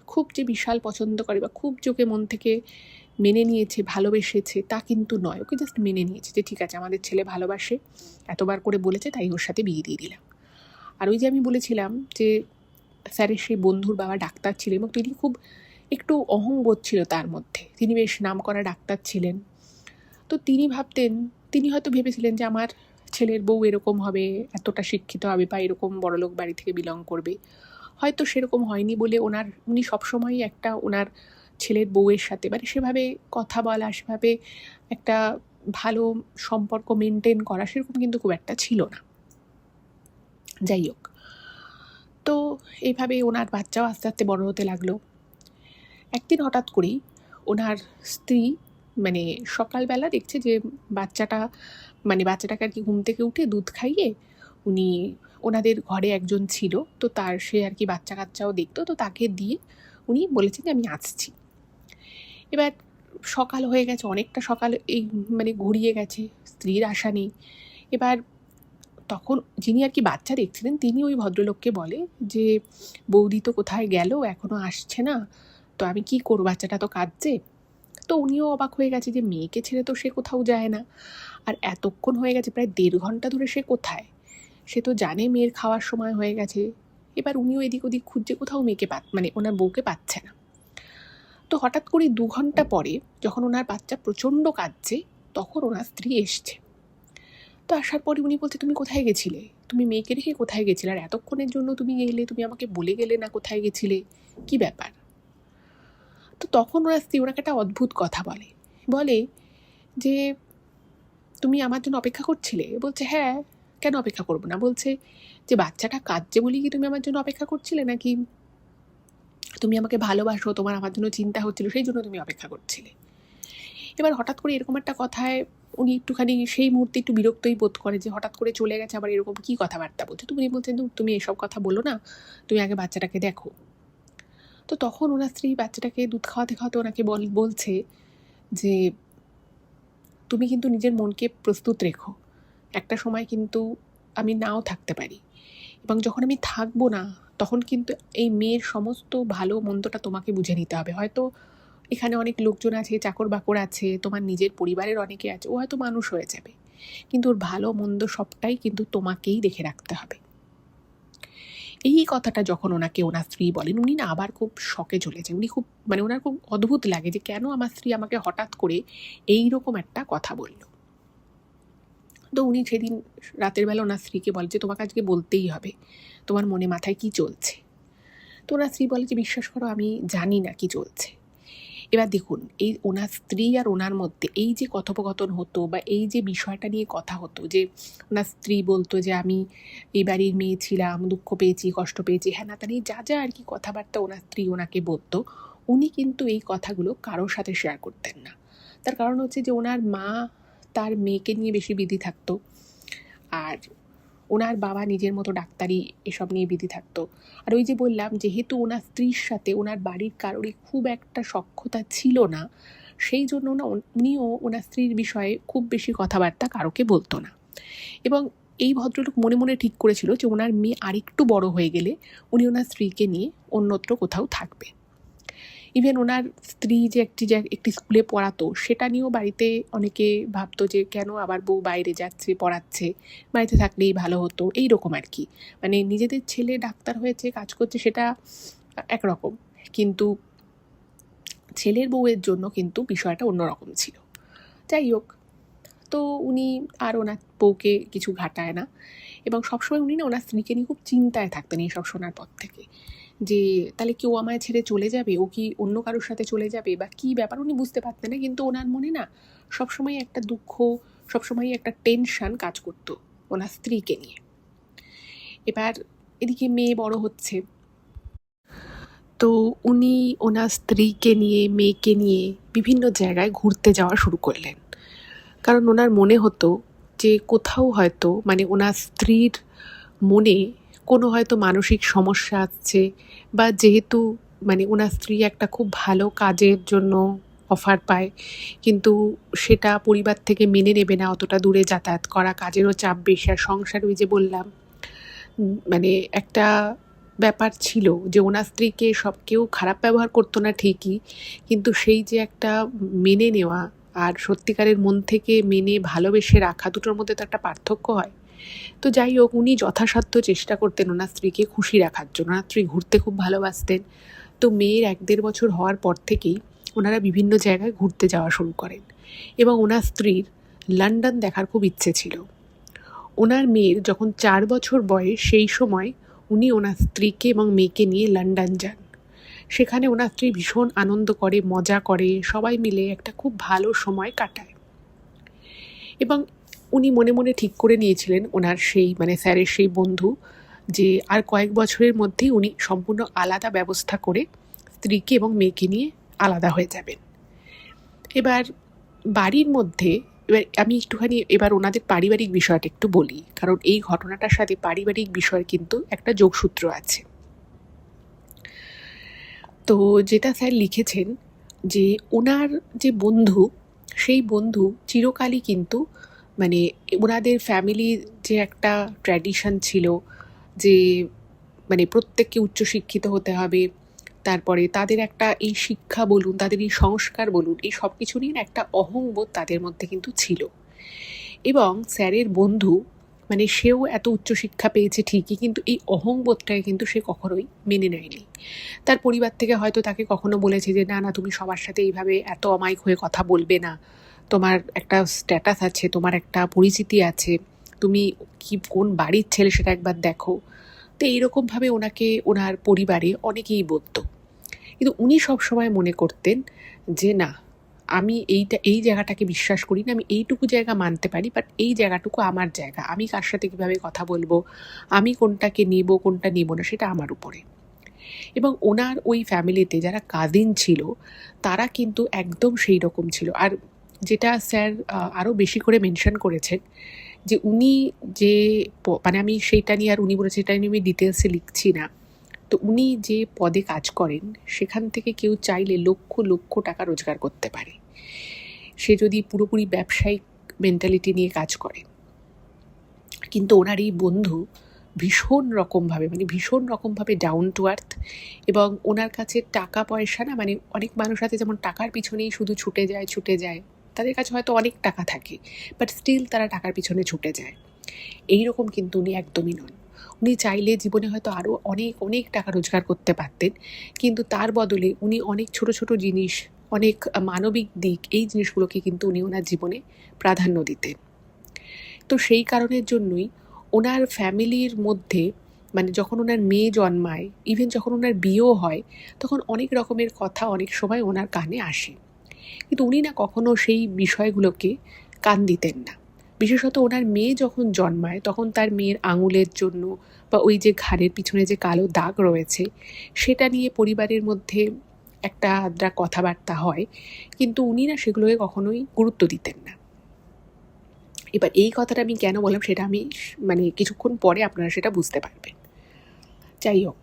খুব যে বিশাল পছন্দ করে বা খুব যে ওকে মন থেকে মেনে নিয়েছে, ভালোবেসেছে তা কিন্তু নয়। ওকে জাস্ট মেনে নিয়েছে যে ঠিক আছে আমাদের ছেলে ভালোবাসে, এতবার করে বলেছে তাই ওর সাথে বিয়ে দিয়ে দিলাম। আর ওই যে আমি বলেছিলাম যে স্যারের সেই বন্ধুর বাবা ডাক্তার ছিলেন এবং তিনি খুব একটু অহংবোধ ছিল তার মধ্যে। তিনি বেশ নামকরা ডাক্তার ছিলেন। তো তিনি হয়তো ভেবেছিলেন যে আমার ছেলের বউ এরকম হবে, এতটা শিক্ষিত হবে বা এরকম বড়লোক বাড়ি থেকে বিলং করবে। হয়তো সেরকম হয়নি বলে উনি সবসময়ই একটা ওনার ছেলের বউয়ের সাথে মানে সেভাবে কথা বলা, সেভাবে একটা ভালো সম্পর্ক মেনটেন করা সেরকম কিন্তু খুব একটা ছিল না। যাই হোক, তো এইভাবে ওনার বাচ্চাও আস্তে আস্তে বড় হতে লাগলো। একদিন হঠাৎ করেই ওনার স্ত্রী মানে সকালবেলা দেখছে যে বাচ্চাটাকে আর কি ঘুম থেকে উঠে দুধ খাইয়ে উনি ওনাদের ঘরে একজন ছিল, তো সে আর কি বাচ্চা কাচ্চাও দেখতো, তো তাকে দিয়ে উনি বলেছেন যে আমি আসছি। এবার সকাল হয়ে গেছে, অনেকটা সকাল এই মানে ঘুরিয়ে গেছে, স্ত্রীর আশা নেই। এবার তখন যিনি আর কি বাচ্চা দেখছিলেন তিনি ওই ভদ্রলোককে বলে যে বৌদি তো কোথায় গেল, এখনো আসছে না, তো আমি কি করবো, বাচ্চাটা তো কাঁদছে। তো উনিও অবাক হয়ে গেছে যে মেয়েকে ছেড়ে তো সে কোথাও যায় না, আর এতক্ষণ হয়ে গেছে প্রায় 1.5 ঘন্টা ধরে সে কোথায়। সে তো জানে মেয়ের খাওয়ার সময় হয়ে গেছে। এবার উনিও এদিক ওদিক খুঁজছে, কোথাও মেয়েকে মানে ওনার বউকে পাচ্ছে না। তো হঠাৎ করে 2 ঘন্টা পরে যখন ওনার বাচ্চা প্রচণ্ড কাঁদছে তখন ওনার স্ত্রী এসছে। তো আসার পরে উনি বলছে তুমি কোথায় গেছিলে, তুমি মেয়েকে রেখে কোথায় গেছিলে, আর এতক্ষণের জন্য তুমি গেলে, তুমি আমাকে বলে গেলে না কোথায় গেছিলে, কি ব্যাপার। তো তখন ওনার স্ত্রী ওনাকে একটা অদ্ভুত কথা বলে যে তুমি আমার জন্য অপেক্ষা করছিলে। বলছে হ্যাঁ, কেন অপেক্ষা করবো না। বলছে যে বাচ্চাটা কাঁদছে বলি কি তুমি আমার জন্য অপেক্ষা করছিলে, নাকি তুমি আমাকে ভালোবাসো, তোমার আমার জন্য চিন্তা হচ্ছিল সেই জন্য তুমি অপেক্ষা করছিলে। এবার হঠাৎ করে এরকম একটা কথায় উনি একটুখানি সেই মুহূর্তে একটু বিরক্তই বোধ করে যে হঠাৎ করে চলে গেছে, আবার এরকম কি কথাবার্তা বলছে। তো উনি বলছেন তুমি এসব কথা বলো না, তুমি আগে বাচ্চাটাকে দেখো। তো তখন ওনার স্ত্রী বাচ্চাটাকে দুধ খাওয়াতে খাওয়াতে ওনাকে বলছে যে তুমি কিন্তু নিজের মনকে প্রস্তুত রেখো, একটা সময় কিন্তু আমি নাও থাকতে পারি, এবং যখন আমি থাকবো না তখন কিন্তু এই মেয়ের সমস্ত ভালো মন্দটা তোমাকে বুঝে নিতে হবে। হয়তো এখানে অনেক লোকজন আছে, চাকর বাকর আছে, তোমার নিজের পরিবারের অনেকে আছে, ও হয়তো মানুষ হয়ে যাবে, কিন্তু ওর ভালো মন্দ সবটাই কিন্তু তোমাকেই দেখে রাখতে হবে। এই কথাটা যখন ওনাকে ওনার স্ত্রী বলেন, উনি না আবার খুব শকে চলে যায়। উনি খুব মানে ওনার খুব অদ্ভুত লাগে যে কেন আমার স্ত্রী আমাকে হঠাৎ করে এইরকম একটা কথা বলল। তো উনি সেদিন রাতের বেলা ওনার স্ত্রীকে বলে যে তোমাকে আজকে বলতেই হবে তোমার মনে মাথায় কি চলছে। তো ওনার স্ত্রী বলে যে বিশ্বাস করো আমি জানি না কি চলছে। এবার দেখুন, এই ওনার স্ত্রী আর ওনার মধ্যে এই যে কথোপকথন হতো বা এই যে বিষয়টা নিয়ে কথা হতো, যে ওনার স্ত্রী বলতো যে আমি এই বাড়ির মেয়ে ছিলাম, দুঃখ পেয়েছি, কষ্ট পেয়েছি, হ্যাঁ না তা নিয়ে যা যা আর কি কথাবার্তা ওনার স্ত্রী ওনাকে বলতো, উনি কিন্তু এই কথাগুলো কারোর সাথে শেয়ার করতেন না। তার কারণ হচ্ছে যে ওনার মা তার মেয়েকে নিয়ে বেশি বিধি থাকতো, আর ওনার বাবা নিজের মতো ডাক্তারি এসব নিয়ে বিধি থাকতো। আর ওই যে বললাম যেহেতু ওনার স্ত্রীর সাথে ওনার বাড়ির কারোরই খুব একটা সখ্যতা ছিল না, সেই জন্য না উনিও ওনার স্ত্রীর বিষয়ে খুব বেশি কথাবার্তা কারোকে বলতো না। এবং এই ভদ্রলোক মনে মনে ঠিক করেছিল যে ওনার মেয়ে আরেকটু বড় হয়ে গেলে উনি ওনার স্ত্রীকে নিয়ে অন্যত্র কোথাও থাকবে। ইভেন ওনার স্ত্রী যে একটি স্কুলে পড়াতো সেটা নিয়েও বাড়িতে অনেকে ভাবতো যে কেন আবার বউ বাইরে যাচ্ছে পড়াচ্ছে, বাড়িতে থাকলেই ভালো হতো, এইরকম আর কি। মানে নিজেদের ছেলে ডাক্তার হয়েছে, কাজ করছে, সেটা একরকম, কিন্তু ছেলের বউয়ের জন্য কিন্তু বিষয়টা অন্যরকম ছিল। যাই হোক, তো উনি আর ওনার বউকে কিছু ঘাটায় না, এবং সবসময় উনি না ওনার স্ত্রীকে নিয়ে খুব চিন্তায় থাকতেন এইসব শোনার পর থেকে, যে তাহলে কি ও আমায় ছেড়ে চলে যাবে, ও কি অন্য কারোর সাথে চলে যাবে বা কী ব্যাপার উনি বুঝতে পারতেন না। কিন্তু ওনার মনে না সবসময় একটা দুঃখ, সবসময় একটা টেনশন কাজ করতো ওনার স্ত্রীকে নিয়ে। এবার এদিকে মেয়ে বড় হচ্ছে, তো উনি ওনার স্ত্রীকে নিয়ে, মেয়েকে নিয়ে বিভিন্ন জায়গায় ঘুরতে যাওয়া শুরু করলেন। কারণ ওনার মনে হতো যে কোথাও হয়তো মানে ওনার স্ত্রীর মনে কোনো হয়তো মানসিক সমস্যা আসছে, বা যেহেতু মানে ওনার স্ত্রী একটা খুব ভালো কাজের জন্য অফার পায়, কিন্তু সেটা পরিবার থেকে মেনে নেবে না, অতটা দূরে যাতায়াত করা, কাজেরও চাপ বেশি, আর সংসার ওই যে বললাম মানে একটা ব্যাপার ছিল যে ওনার স্ত্রীকে সব কেউ খারাপ ব্যবহার করতো না ঠিকই, কিন্তু সেই যে একটা মেনে নেওয়া আর সত্যিকারের মন থেকে মেনে ভালোবেসে রাখা, দুটোর মধ্যে তো একটা পার্থক্য হয়। তো যাই হোক, উনি যথাসাধ্য চেষ্টা করতেন ওনার স্ত্রীকে খুশি রাখার জন্য। ওনার স্ত্রী ঘুরতে খুব ভালোবাসতেন। তো মেয়ের ১-১.৫ বছর হওয়ার পর থেকেই ওনারা বিভিন্ন জায়গায় ঘুরতে যাওয়া শুরু করেন, এবং ওনার স্ত্রীর লন্ডন দেখার খুব ইচ্ছে ছিল। ওনার মেয়ের যখন ৪ বছর বয়স, সেই সময় উনি ওনার স্ত্রীকে এবং মেয়েকে নিয়ে লন্ডন যান। সেখানে ওনার স্ত্রী ভীষণ আনন্দ করে, মজা করে, সবাই মিলে একটা খুব ভালো সময় কাটায়। এবং উনি মনে মনে ঠিক করে নিয়েছিলেন, ওনার সেই মানে স্যারের সেই বন্ধু, যে আর কয়েক বছরের মধ্যেই উনি সম্পূর্ণ আলাদা ব্যবস্থা করে স্ত্রীকে এবং মেয়েকে নিয়ে আলাদা হয়ে যাবেন। এবার বাড়ির মধ্যে আমি একটুখানি এবার ওনাদের পারিবারিক বিষয়টা একটু বলি, কারণ এই ঘটনাটার সাথে পারিবারিক বিষয়ের কিন্তু একটা যোগসূত্র আছে। তো যেটা স্যার লিখেছেন যে ওনার যে বন্ধু, সেই বন্ধু চিরকালই কিন্তু মানে ওনাদের ফ্যামিলির যে একটা ট্র্যাডিশন ছিল যে মানে প্রত্যেককে উচ্চশিক্ষিত হতে হবে, তারপরে তাদের একটা এই শিক্ষা বলুন, তাদের এই সংস্কার বলুন, এই সব কিছু নিয়ে একটা অহংবোধ তাদের মধ্যে কিন্তু ছিল। এবং স্যারের বন্ধু মানে সেও এত উচ্চশিক্ষা পেয়েছে ঠিকই, কিন্তু এই অহংবোধটাকে কিন্তু সে কখনোই মেনে নেয়নি। তার পরিবার থেকে হয়তো তাকে কখনো বলেছে যে না না, তুমি সবার সাথে এইভাবে এত অমায়িক হয়ে কথা বলবে না, তোমার একটা স্ট্যাটাস আছে, তোমার একটা পরিচিতি আছে, তুমি কি কোন বাড়ির ছেলে সেটা একবার দেখো। তো এইরকমভাবে ওনাকে ওনার পরিবারে অনেকেই বলতো, কিন্তু উনি সবসময় মনে করতেন যে না, আমি এই জায়গাটাকে বিশ্বাস করি না, আমি এইটুকু জায়গা মানতে পারি, বাট এই জায়গাটুকু আমার জায়গা, আমি কার সাথে কীভাবে কথা বলবো, আমি কোনটাকে নেব কোনটা নেব না, সেটা আমার উপরে। এবং ওনার ওই ফ্যামিলিতে যারা কাজিন ছিল তারা কিন্তু একদম সেই রকম ছিল। আর যেটা স্যার আরও বেশি করে মেনশন করেছেন যে উনি যে মানে আমি সেইটা নিয়ে, আর উনি বলেছে এটা নিয়ে আমি ডিটেলসে লিখছি না, তো উনি যে পদে কাজ করেন সেখান থেকে কেউ চাইলে লক্ষ লক্ষ টাকা রোজগার করতে পারে, সে যদি পুরোপুরি ব্যবসায়িক মেন্টালিটি নিয়ে কাজ করে। কিন্তু ওনার এই বন্ধু ভীষণ রকমভাবে ডাউন টু আর্থ, এবং ওনার কাছে টাকা পয়সা না, মানে অনেক মানুষ আছে যেমন টাকার পিছনেই শুধু ছুটে যায়, তাদের কাছে হয়তো অনেক টাকা থাকে বাট স্টিল তারা টাকার পিছনে ছুটে যায়। এইরকম কিন্তু উনি একদমই নন। উনি চাইলে জীবনে হয়তো আরও অনেক অনেক টাকা রোজগার করতে পারতেন, কিন্তু তার বদলে উনি অনেক ছোট ছোট জিনিস, অনেক মানবিক দিক, এই জিনিসগুলোকে কিন্তু উনি ওনার জীবনে প্রাধান্য দিতেন। তো সেই কারণের জন্যই ওনার ফ্যামিলির মধ্যে মানে যখন ওনার মেয়ে জন্মায়, ইভেন যখন ওনার বিয়েও হয়, তখন অনেক রকমের কথা অনেক সময় ওনার কানে আসে, কিন্তু উনি না কখনো সেই বিষয়গুলোকে কান দিতেন না। বিশেষত ওনার মেয়ে যখন জন্মায় তখন তার মেয়ের আঙুলের জন্য বা ওই যে ঘাড়ের পিছনে যে কালো দাগ রয়েছে সেটা নিয়ে পরিবারের মধ্যে একটা আধরা কথাবার্তা হয়, কিন্তু উনি না সেগুলোকে কখনোই গুরুত্ব দিতেন না। এবার এই কথাটা আমি কেন বললাম সেটা আমি মানে কিছুক্ষণ পরে আপনারা সেটা বুঝতে পারবেন। যাই হোক,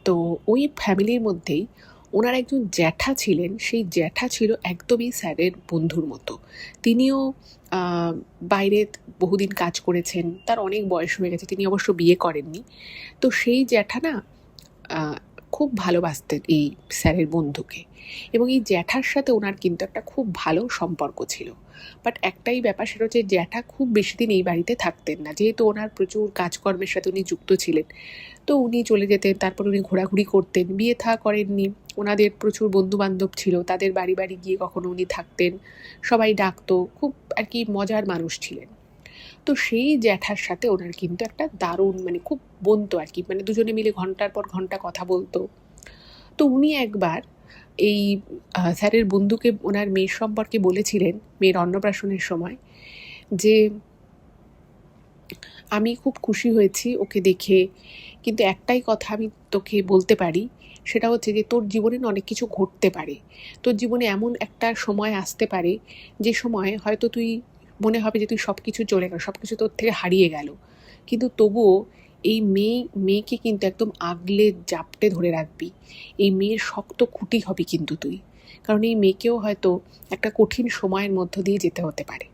তো ওই ফ্যামিলির মধ্যেই ওনার একজন জ্যাঠা ছিলেন, সেই জ্যাঠা ছিল একদমই স্যারের বন্ধুর মতো। তিনিও বাইরে বহুদিন কাজ করেছেন, তার অনেক বয়স হয়ে গেছে, তিনি অবশ্য বিয়ে করেননি। তো সেই জ্যাঠা না খুব ভালোবাসতেন এই স্যারের বন্ধুকে, এবং এই জ্যাঠার সাথে ওনার কিন্তু একটা খুব ভালো সম্পর্ক ছিল। বাট একটাই ব্যাপার, সেটা হচ্ছে জ্যাঠা খুব বেশি দিন এই বাড়িতে থাকতেন না, যেহেতু ওনার প্রচুর কাজকর্মের সাথে উনি যুক্ত ছিলেন। তো উনি চলে যেতেন, তারপর উনি ঘোরাঘুরি করতেন, বিয়ে থা করেননি, ওনাদের প্রচুর বন্ধুবান্ধব ছিল, তাদের বাড়ি বাড়ি গিয়ে কখনো উনি থাকতেন, সবাই ডাকতো, খুব আর কি মজার মানুষ ছিলেন। তো সেই জ্যাঠার সাথে ওনার কিন্তু একটা দারুণ মানে খুব বনতো আর কি, মানে দুজনে মিলে ঘন্টার পর ঘন্টা কথা বলতো। তো উনি একবার এই স্যারের বন্ধুকে ওনার মেয়ের সম্পর্কে বলেছিলেন মেয়ের অন্নপ্রাশনের সময়, যে আমি খুব খুশি হয়েছি ওকে দেখে, কিন্তু একটাই কথা আমি তোকে বলতে পারি, সেটা হচ্ছে যে তোর জীবনে না অনেক কিছু ঘটতে পারে। তোর জীবনে এমন একটা সময় আসতে পারে যে সময় হয়তো তুই মনে হবে যে তুই সব কিছু চলে গেল, সব কিছু তোর থেকে হারিয়ে গেল, কিন্তু তবুও এই মেয়েকে কিন্তু একদম আগলে জাপটে ধরে রাখবি। এই মেয়ের শক্ত খুঁটি হবি কিন্তু তুই, কারণ এই মেয়েকেও হয়তো একটা কঠিন সময়ের মধ্য দিয়ে যেতে হতে পারে।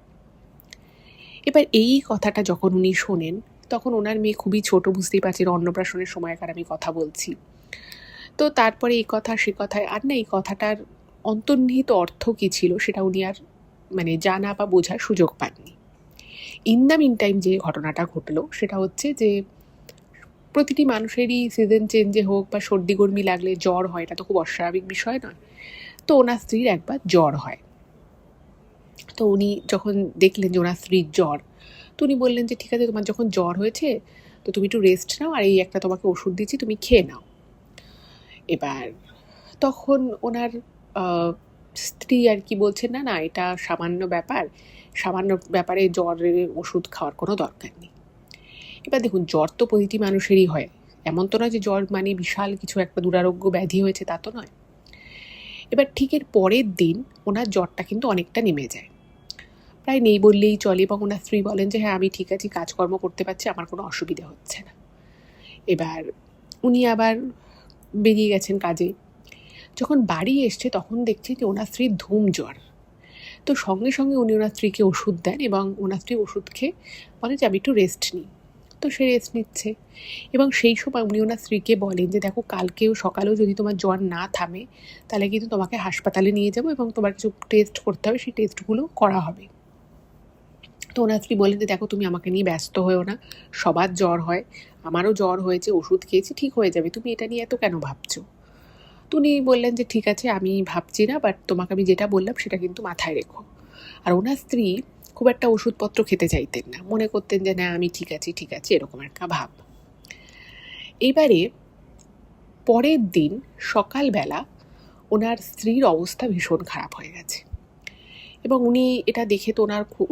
এবার এই কথাটা যখন উনি শোনেন, তখন ওনার মেয়ে খুবই ছোট, বুঝতেই পারছেন অন্নপ্রাশনের সময়কার আমি কথা বলছি। তো তারপরে এই কথা সে কথায় আর না, এই কথাটার অন্তর্নিহিত অর্থ কী ছিল সেটা উনি আর মানে জানা বা বোঝার সুযোগ পাননি। ইন দ্য মিন টাইম যে ঘটনাটা ঘটলো সেটা হচ্ছে যে প্রতিটি মানুষেরই সিজন চেঞ্জে হোক বা সর্দি গরমি লাগলে জ্বর হয়, এটা তো খুব অস্বাভাবিক বিষয় নয়। তো ওনার স্ত্রীর একবার জ্বর হয়। তো উনি যখন দেখলেন যে ওনার স্ত্রীর জ্বর, তো উনি বললেন যে ঠিক আছে, তোমার যখন জ্বর হয়েছে তো তুমি একটু রেস্ট নাও, আর এই একটা তোমাকে ওষুধ দিচ্ছি, তুমি খেয়ে নাও। এবার তখন ওনার স্ত্রী আর কি বলছেন, না না, এটা সামান্য ব্যাপারে জ্বরের ওষুধ খাওয়ার কোনো দরকার নেই। এবার দেখুন, জ্বর তো প্রতিটি মানুষেরই হয়, এমন তো নয় যে জ্বর মানে বিশাল কিছু একটা দুরারোগ্য ব্যাধি হয়েছে, তা তো নয়। এবার ঠিক এর পরের দিন ওনার জ্বরটা কিন্তু অনেকটা নেমে যায়, প্রায় নেই বললেই চলে, এবং ওনার স্ত্রী বলেন যে হ্যাঁ আমি ঠিক আছি, কাজকর্ম করতে পারছি, আমার কোনো অসুবিধা হচ্ছে না। এবার উনি আবার বেরিয়ে গেছেন কাজে। যখন বাড়ি এসছে তখন দেখছে যে ওনার স্ত্রীর ধুম জ্বর। তো সঙ্গে সঙ্গে উনি ওনার স্ত্রীকে ওষুধ দেন এবং ওনার স্ত্রী ওষুধ খেয়ে বলে যে আমি একটু রেস্ট নিই। তো সে রেস্ট নিচ্ছে, এবং সেই সময় উনি ওনার স্ত্রীকে বলেন যে দেখো, কালকেও সকালেও যদি তোমার জ্বর না থামে তাহলে কিন্তু তোমাকে হাসপাতালে নিয়ে যাবো এবং তোমার কিছু টেস্ট করতে হবে, সেই টেস্টগুলো করা হবে। তো ওনার স্ত্রী বলেন যে দেখো, তুমি আমাকে নিয়ে ব্যস্ত হয়েও না, সবার জ্বর হয়, আমারও জ্বর হয়েছে, ওষুধ খেয়েছি, ঠিক হয়ে যাবে, তুমি এটা নিয়ে এত কেন ভাবছো। তো উনি বললেন যে ঠিক আছে, আমি ভাবছি না, বাট তোমাকে আমি যেটা বললাম সেটা কিন্তু মাথায় রেখো। আর ওনার স্ত্রী খুব একটা ওষুধপত্র খেতে চাইতেন না, মনে করতেন যে না আমি ঠিক আছি এরকম একটা ভাব। এবারে পরের দিন সকালবেলা ওনার স্ত্রীর অবস্থা ভীষণ খারাপ হয়ে গেছে, এবং উনি এটা দেখে তো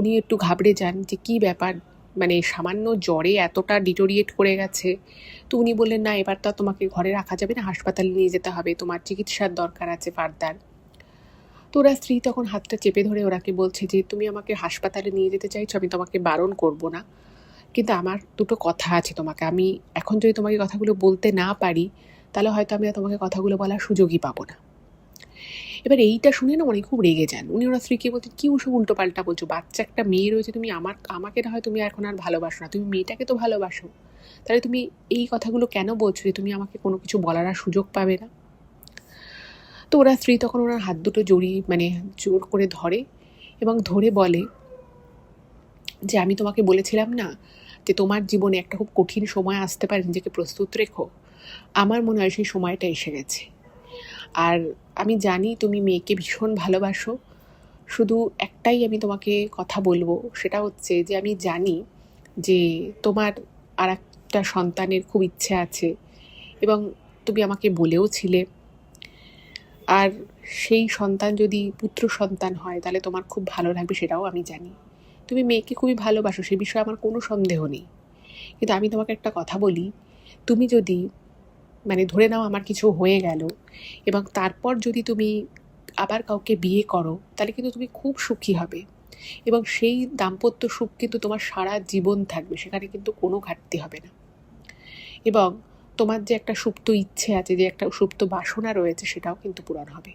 উনি একটু ঘাবড়ে যান যে কী ব্যাপার, মানে সামান্য জ্বরে এতটা ডিটোরিয়েট করে গেছে। তো উনি বললেন না, এবার তো তোমাকে ঘরে রাখা যাবে না, হাসপাতালে নিয়ে যেতে হবে, তোমার চিকিৎসার দরকার আছে ফার্দার। তো ওরা স্ত্রী তখন হাতটা চেপে ধরে ওনাকে বলছে যে তুমি আমাকে হাসপাতালে নিয়ে যেতে চাইছো, আমি তোমাকে বারণ করব না, কিন্তু আমার দুটো কথা আছে তোমাকে, আমি এখন যদি তোমাকে কথাগুলো বলতে না পারি তাহলে হয়তো আমি আর তোমাকে কথাগুলো বলার সুযোগই পাবো না। এবার এইটা শুনে না উনি খুব রেগে যান। উনি ওনার স্ত্রীকে বলছেন, কি ওসব উল্টো পাল্টা বলছো, বাচ্চা একটা মেয়ে রয়েছে, তুমি আমাকে না হয় তুমি এখন আর ভালোবাসো না, তুমি মেয়েটাকে তো ভালোবাসো, তাহলে তুমি এই কথাগুলো কেন বলছো যে তুমি আমাকে কোনো কিছু বলার আর সুযোগ পাবে না। তো ওনার স্ত্রী তখন ওনার হাত দুটো জোর করে ধরে এবং ধরে বলে যে আমি তোমাকে বলেছিলাম না যে তোমার জীবনে একটা খুব কঠিন সময় আসতে পারে, নিজেকে প্রস্তুত রেখো। আমার মনে হয় সেই সময়টা এসে গেছে, আর আমি জানি তুমি মেয়েকে ভীষণ ভালোবাসো। শুধু একটাই আমি তোমাকে কথা বলবো, সেটা হচ্ছে যে আমি জানি যে তোমার আর একটা সন্তানের খুব ইচ্ছে আছে, এবং তুমি আমাকে বলেও ছিলে, আর সেই সন্তান যদি পুত্র সন্তান হয় তাহলে তোমার খুব ভালো লাগবে, সেটাও আমি জানি। তুমি মেয়েকে খুবই ভালোবাসো, সে বিষয়ে আমার কোনো সন্দেহ নেই, কিন্তু আমি তোমাকে একটা কথা বলি, তুমি যদি ধরে নাও আমার কিছু হয়ে গেল এবং তারপর যদি তুমি আবার কাউকে বিয়ে করো, তাহলে কিন্তু তুমি খুব সুখী হবে, এবং সেই দাম্পত্য সুখ কিন্তু তোমার সারা জীবন থাকবে, সেখানে কিন্তু কোনো ঘাটতি হবে না, এবং তোমার যে একটা সুপ্ত ইচ্ছে আছে, যে একটা সুপ্ত বাসনা রয়েছে, সেটাও কিন্তু পূরণ হবে।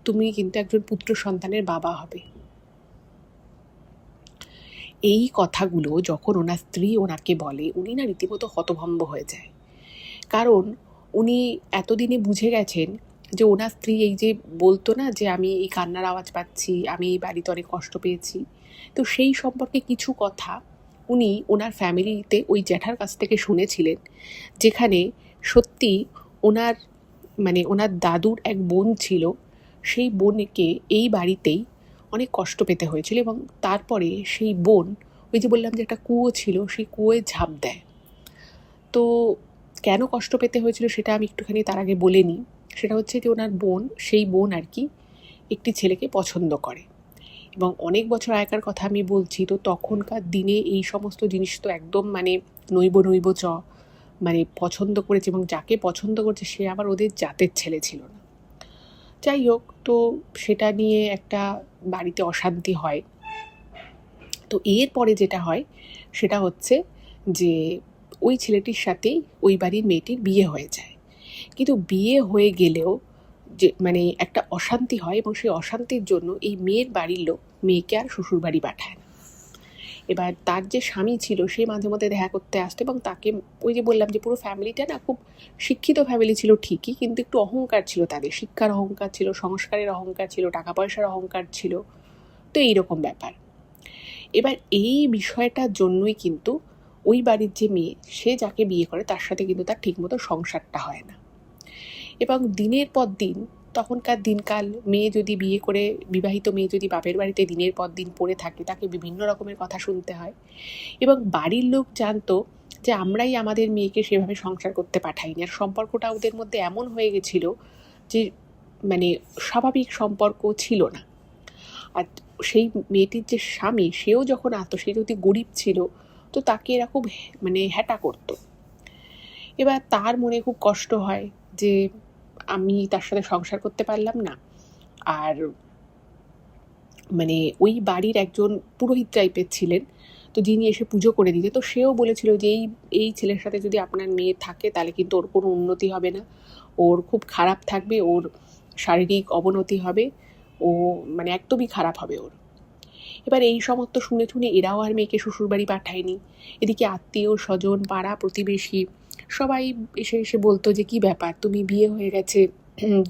তুমি কিন্তু একজন পুত্র সন্তানের বাবা হবে। এই কথাগুলো যখন ওনার স্ত্রী ওনাকে বলে, উনি না রীতিমতো হতভম্ব হয়ে যায়, কারণ উনি এতদিনে বুঝে গেছেন যে ওনার স্ত্রী এই যে বলতো না যে আমি এই কান্নার আওয়াজ পাচ্ছি, আমি এই বাড়িতে অনেক কষ্ট পেয়েছি, তো সেই সম্পর্কে কিছু কথা উনি ওনার ফ্যামিলিতে ওই জ্যাঠার কাছ থেকে শুনেছিলেন, যেখানে সত্যি ওনার ওনার দাদুর এক বোন ছিল, সেই বোনকে এই বাড়িতেই অনেক কষ্ট পেতে হয়েছিল, এবং তারপরে সেই বোন, ওই যে বললাম যে একটা কুয়ো ছিল, সেই কুয়োয় ঝাঁপ দেয়। তো কেন কষ্ট পেতে হয়েছিল সেটা আমি একটুখানি তার আগে বলে নিই। সেটা হচ্ছে যে ওনার সেই বোন আর কি একটি ছেলেকে পছন্দ করে, এবং অনেক বছর আগেকার কথা আমি বলছি, তো তখনকার দিনে এই সমস্ত জিনিস তো একদম নৈব চ, মানে পছন্দ করেছে, এবং যাকে পছন্দ করছে সে আবার ওদের জাতের ছেলে ছিল না। যাই হোক, তো সেটা নিয়ে একটা বাড়িতে অশান্তি হয়। তো এরপরে যেটা হয় সেটা হচ্ছে যে ওই ছেলেটির সাথেই ওই বাড়ির মেয়েটির বিয়ে হয়ে যায়। কিন্তু বিয়ে হয়ে গেলেও যে মানে একটা অশান্তি হয়, এবং সেই অশান্তির জন্য এই মেয়ের বাড়ির লোক মেয়েকে আর শ্বশুর বাড়ি পাঠায় না। এবার তার যে স্বামী ছিল সে মাঝে মধ্যে দেখা করতে আসতো, এবং তাকে ওই যে বললাম যে পুরো ফ্যামিলিটা না খুব শিক্ষিত ফ্যামিলি ছিল ঠিকই, কিন্তু একটু অহংকার ছিল তাদের, শিক্ষার অহংকার ছিল, সংস্কারের অহংকার ছিল, টাকা পয়সার অহংকার ছিল। তো এইরকম ব্যাপার। এবার এই বিষয়টার জন্যই কিন্তু ওই বাড়ির যে মেয়ে সে যাকে বিয়ে করে তার সাথে কিন্তু তার ঠিকমতো সংসারটা হয় না। এবং দিনের পর দিন, তখনকার দিনকাল, মেয়ে যদি বিয়ে করে, বিবাহিত মেয়ে যদি বাপের বাড়িতে দিনের পর দিন পড়ে থাকে, তাকে বিভিন্ন রকমের কথা শুনতে হয়। এবং বাড়ির লোক জানতো যে আমরাই আমাদের মেয়েকে সেভাবে সংসার করতে পাঠাইনি, আর সম্পর্কটা ওদের মধ্যে এমন হয়ে গেছিল যে মানে স্বাভাবিক সম্পর্ক ছিল না। আর সেই মেয়েটির যে স্বামী সেও যখন আসতো, সে যদি গরিব ছিল, তো তাকে এরা খুব মানে হ্যাটা করতো। এবার তার মনে খুব কষ্ট হয় যে আমি তার সাথে সংসার করতে পারলাম না। আর মানে ওই বাড়ির একজন পুরোহিত টাইপের ছিলেন, তো যিনি এসে পুজো করে দিতে, তো সেও বলেছিল যে এই ছেলের সাথে যদি আপনার মেয়ে থাকে তাহলে কিন্তু ওর কোনো উন্নতি হবে না, ওর খুব খারাপ থাকবে, ওর শারীরিক অবনতি হবে, ও মানে একদমই খারাপ হবে ওর। এবার এই সমস্ত শুনে শুনে এরাও আর মেয়েকে শ্বশুরবাড়ি পাঠায়নি। এদিকে আত্মীয় স্বজন, পাড়া প্রতিবেশী সবাই এসে এসে বলতো যে কী ব্যাপার, তুমি বিয়ে হয়ে গেছে,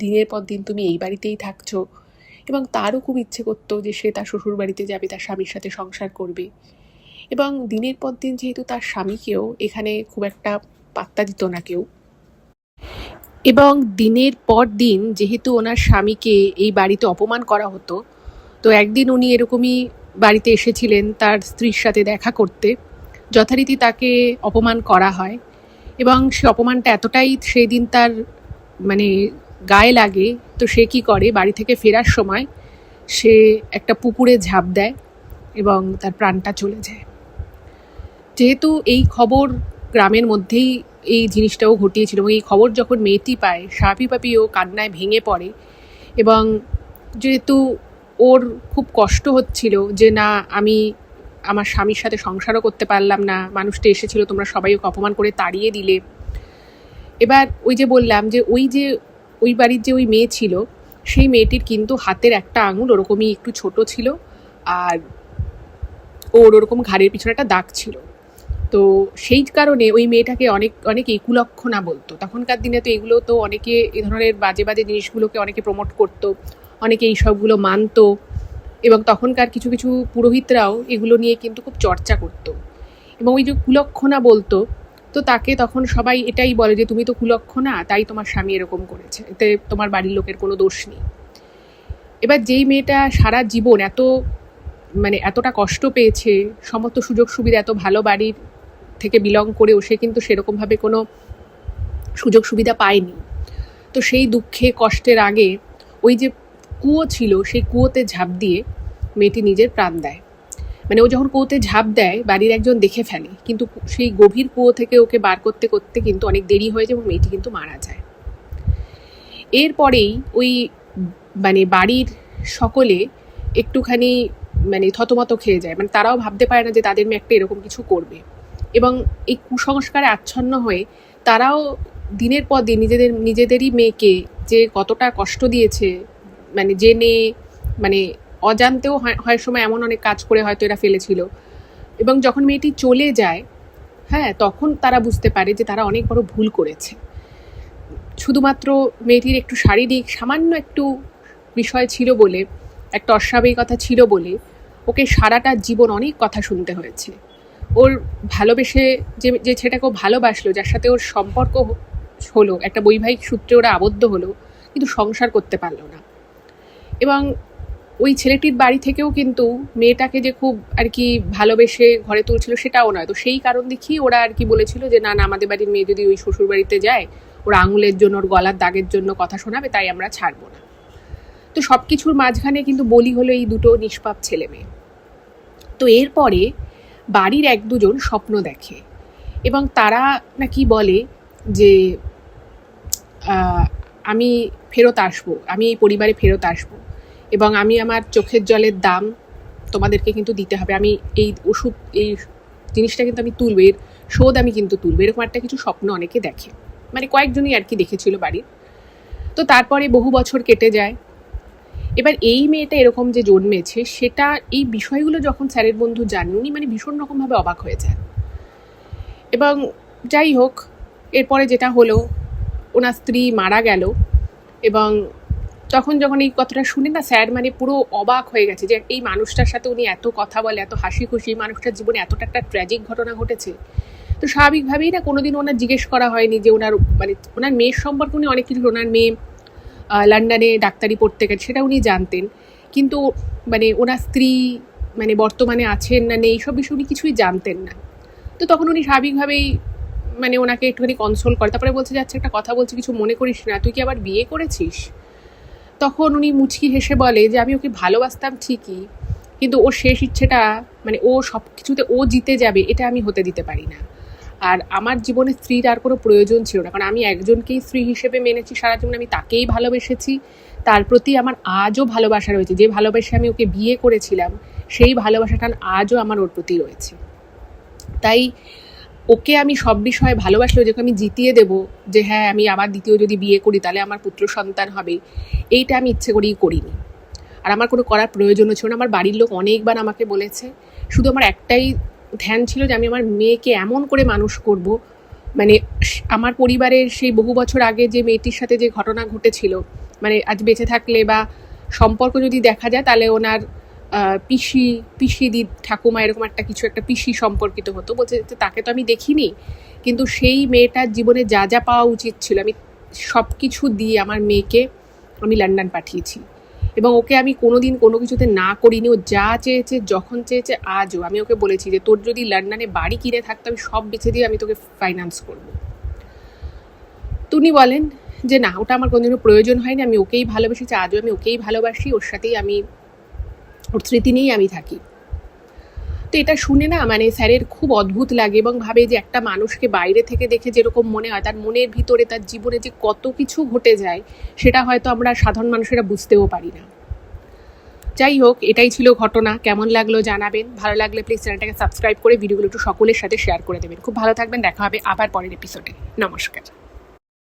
দিনের পর দিন তুমি এই বাড়িতেই থাকছো। এবং তারও খুব ইচ্ছে করতো যে সে তার শ্বশুর বাড়িতে যাবে, তার স্বামীর সাথে সংসার করবে। এবং দিনের পর দিন যেহেতু তার স্বামীকেও এখানে খুব একটা পাত্তা দিত না কেউ, এবং দিনের পর দিন যেহেতু ওনার স্বামীকে এই বাড়িতে অপমান করা হতো, তো একদিন উনি এরকমই বাড়িতে এসেছিলেন তার স্ত্রীর সাথে দেখা করতে। যথারীতি তাকে অপমান করা হয়, এবং সে অপমানটা এতটাই সেই দিন তার মানে গায়ে লাগে, তো সে কি করে, বাড়ি থেকে ফেরার সময় সে একটা পুকুরে ঝাঁপ দেয় এবং তার প্রাণটা চলে যায়। যেহেতু এই খবর গ্রামের মধ্যেই এই জিনিসটাও ঘটিয়েছিল, এবং এই খবর যখন মেয়েটি পায়, স্বাভাবিকভাবেই ও কান্নায় ভেঙে পড়ে। এবং যেহেতু ওর খুব কষ্ট হচ্ছিল যে না, আমি আমার স্বামীর সাথে সংসারও করতে পারলাম না, মানুষটা এসেছিল, তোমরা সবাই ওকে অপমান করে তাড়িয়ে দিলে। এবার ওই যে বললাম যে ওই বাড়ির যে ওই মেয়ে ছিল, সেই মেয়েটির কিন্তু হাতের একটা আঙুল ওরকমই একটু ছোট ছিল, আর ওর ওরকম ঘাড়ের পিছনে একটা দাগ ছিল। তো সেই কারণে ওই মেয়েটাকে অনেকেই কুলক্ষণা বলতো। তখনকার দিনে তো এগুলো তো অনেকে এ ধরনের বাজে বাজে জিনিসগুলোকে অনেকে প্রমোট করতো, অনেকে এই সবগুলো মানতো, এবং তখনকার কিছু কিছু পুরোহিতরাও এগুলো নিয়ে কিন্তু খুব চর্চা করতো। এবং ওই যে কুলক্ষণা বলতো, তো তাকে তখন সবাই এটাই বলে যে তুমি তো কুলক্ষণা, তাই তোমার স্বামী এরকম করেছে, এতে তোমার বাড়ির লোকের কোনো দোষ নেই। এবার যেই মেয়েটা সারা জীবন এতটা কষ্ট পেয়েছে, সমস্ত সুযোগ সুবিধা, এত ভালো বাড়ির থেকে বিলং করেও সে কিন্তু সেরকমভাবে কোনো সুযোগ সুবিধা পায়নি। তো সেই দুঃখে কষ্টের আগে ওই যে কুয়ো ছিল, সেই কুয়োতে ঝাঁপ দিয়ে মেয়েটি নিজের প্রাণ দেয়। মানে ও যখন কুয়োতে ঝাঁপ দেয়, বাড়ির একজন দেখে ফেলে, কিন্তু সেই গভীর কুয়ো থেকে ওকে বার করতে করতে কিন্তু অনেক দেরি হয়ে যায়, এবং মেয়েটি কিন্তু মারা যায়। এরপরেই ওই বাড়ির সকলে একটুখানি থতমত খেয়ে যায়, তারাও ভাবতে পারে না যে তাদের মেয়ে একটা এরকম কিছু করবে। এবং এই কুসংস্কারে আচ্ছন্ন হয়ে তারাও দিনের পর দিন নিজেদেরই মেয়েকে যে কতটা কষ্ট দিয়েছে, জেনে অজান্তেও হয় সময় এমন অনেক কাজ করে হয়তো এরা ফেলেছিল। এবং যখন মেয়েটি চলে যায়, হ্যাঁ, তখন তারা বুঝতে পারে যে তারা অনেক বড় ভুল করেছে। শুধুমাত্র মেয়েটির একটু শারীরিক সামান্য একটু বিষয় ছিল বলে, একটা অস্বাভাবিকতা ছিল বলে ওকে সারাটা জীবন অনেক কথা শুনতে হয়েছে। ওর ভালোবেসে যে ছেলেটাকে ও ভালোবাসলো, যার সাথে ওর সম্পর্ক হলো, একটা বৈবাহিক সূত্রে ওরা আবদ্ধ হলো, কিন্তু সংসার করতে পারলো না। এবং ওই ছেলেটির বাড়ি থেকেও কিন্তু মেয়েটাকে যে খুব আর কি ভালোবেসে ঘরে তুলছিল সেটাও নয়। তো সেই কারণ দেখিয়ে ওরা আর কি বলেছিল যে না, আমাদের বাড়ির মেয়ে যদি ওই শ্বশুর বাড়িতে যায়, ওরা আঙুলের জন্য, ওর গলার দাগের জন্য কথা শোনাবে, তাই আমরা ছাড়বো না। তো সব কিছুর মাঝখানে কিন্তু বলি হলো এই দুটো নিষ্পাপ ছেলে মেয়ে। তো এরপরে বাড়ির এক দুজন স্বপ্ন দেখে, এবং তারা নাকি বলে যে আমি ফেরত আসবো, আমি এই পরিবারে ফেরত আসবো এবং আমি আমার চোখের জলের দাম তোমাদেরকে কিন্তু দিতে হবে, আমি এই ওষুধ এই জিনিসটা কিন্তু আমি তুলবো, এর শোধ আমি কিন্তু তুলবো, এরকম একটা কিছু স্বপ্ন অনেকে দেখে, মানে কয়েকজনই আর কি দেখেছিল বাড়ির। তো তারপরে বহু বছর কেটে যায়। এবার এই মেয়েটা এরকম যে জন্মেছে, সেটা এই বিষয়গুলো যখন স্যারের বন্ধু জানেন, উনি মানে ভীষণ রকমভাবে অবাক হয়ে যান। এবং যাই হোক, এরপরে যেটা হলো, ওনার স্ত্রী মারা গেল এবং তখন যখন এই কথাটা শুনে না, স্যার মানে পুরো অবাক হয়ে গেছে যে এই মানুষটার সাথে উনি এত কথা বলে, এত হাসি খুশি, মানুষটার জীবনে এতটা একটা ট্র্যাজিক ঘটনা ঘটেছে। তো স্বাভাবিকভাবেই না কোনোদিন ওনার জিজ্ঞেস করা হয়নি যে ওনার মানে ওনার মেয়ের সম্পর্কে উনি অনেক কিছু, ওনার মেয়ে লন্ডনে ডাক্তারি পড়তে গেছে সেটা উনি জানতেন, কিন্তু মানে ওনার স্ত্রী মানে বর্তমানে আছেন না নেই এইসব বিষয়ে উনি কিছুই জানতেন না। তো তখন উনি স্বাভাবিকভাবেই মানে ওনাকে একটুখানি কনসোল করে, তারপরে বলছে যে আচ্ছা একটা কথা বলছি, কিছু মনে করিস না, তুই কি আবার বিয়ে করেছিস? তখন উনি মুচকি হেসে বলে যে আমি ওকে ভালোবাসতাম ঠিকই, কিন্তু ওর শেষ ইচ্ছেটা মানে ও সব কিছুতে ও জিতে যাবে এটা আমি হতে দিতে পারি না। আর আমার জীবনে স্ত্রীর আর কোনো প্রয়োজন ছিল না, কারণ আমি একজনকেই স্ত্রী হিসেবে মেনেছি সারা জীবন, আমি তাকেই ভালোবেসেছি, তার প্রতি আমার আজও ভালোবাসা রয়েছে। যে ভালোবাসে আমি ওকে বিয়ে করেছিলাম, সেই ভালোবাসাটা আজও আমার ওর প্রতি রয়েছে। তাই ওকে আমি সব বিষয়ে ভালোবাসলেও যেহেতু আমি জিতিয়ে দেবো যে হ্যাঁ আমি আবার দ্বিতীয় যদি বিয়ে করি তাহলে আমার পুত্র সন্তান হবে, এইটা আমি ইচ্ছে করেই করিনি। আর আমার কোনো করার প্রয়োজনও ছিল না। আমার বাড়ির লোক অনেকবার আমাকে বলেছে, শুধু আমার একটাই ধ্যান ছিল যে আমি আমার মেয়েকে এমন করে মানুষ করব, মানে আমার পরিবারের সেই বহু বছর আগে যে মেয়েটির সাথে যে ঘটনা ঘটেছিল, মানে আজ বেঁচে থাকলে বা সম্পর্ক যদি দেখা যায় তাহলে ওনার পিসি ঠাকুমা এরকম একটা কিছু একটা পিসি সম্পর্কিত হতো। বলছে যে তাকে তো আমি দেখিনি, কিন্তু সেই মেয়েটার জীবনে যা যা পাওয়া উচিত ছিল আমি সব কিছু দিয়ে আমার মেয়েকে আমি লন্ডন পাঠিয়েছি এবং ওকে আমি কোনোদিন কোনো কিছুতে না করিনি। ও যা চেয়েছে যখন চেয়েছে আজও আমি ওকে বলেছি যে তোর যদি লন্ডনে বাড়ি কিনে থাকতো আমি সব বেছে দিয়ে আমি তোকে ফাইন্যান্স করবো। উনি বলেন যে না, ওটা আমার কোনোদিনও প্রয়োজন হয়নি, আমি ওকেই ভালোবেসেছি, আজও আমি ওকেই ভালোবাসি, ওর সাথেই আমি ওর স্মৃতি নিয়েই আমি থাকি। তো এটা শুনে না মানে স্যারের খুব অদ্ভুত লাগে এবং ভাবে যে একটা মানুষকে বাইরে থেকে দেখে যেরকম মনে হয়, তার মনের ভিতরে তার জীবনে যে কত কিছু ঘটে যায় সেটা হয়তো আমরা সাধারণ মানুষেরা বুঝতেও পারি না। যাই হোক, এটাই ছিল ঘটনা। কেমন লাগলো জানাবেন, ভালো লাগলে প্লিজ চ্যানেলটাকে সাবস্ক্রাইব করে ভিডিওগুলো একটু সকলের সাথে শেয়ার করে দেবেন। খুব ভালো থাকবেন, দেখা হবে আবার পরের এপিসোডে। নমস্কার।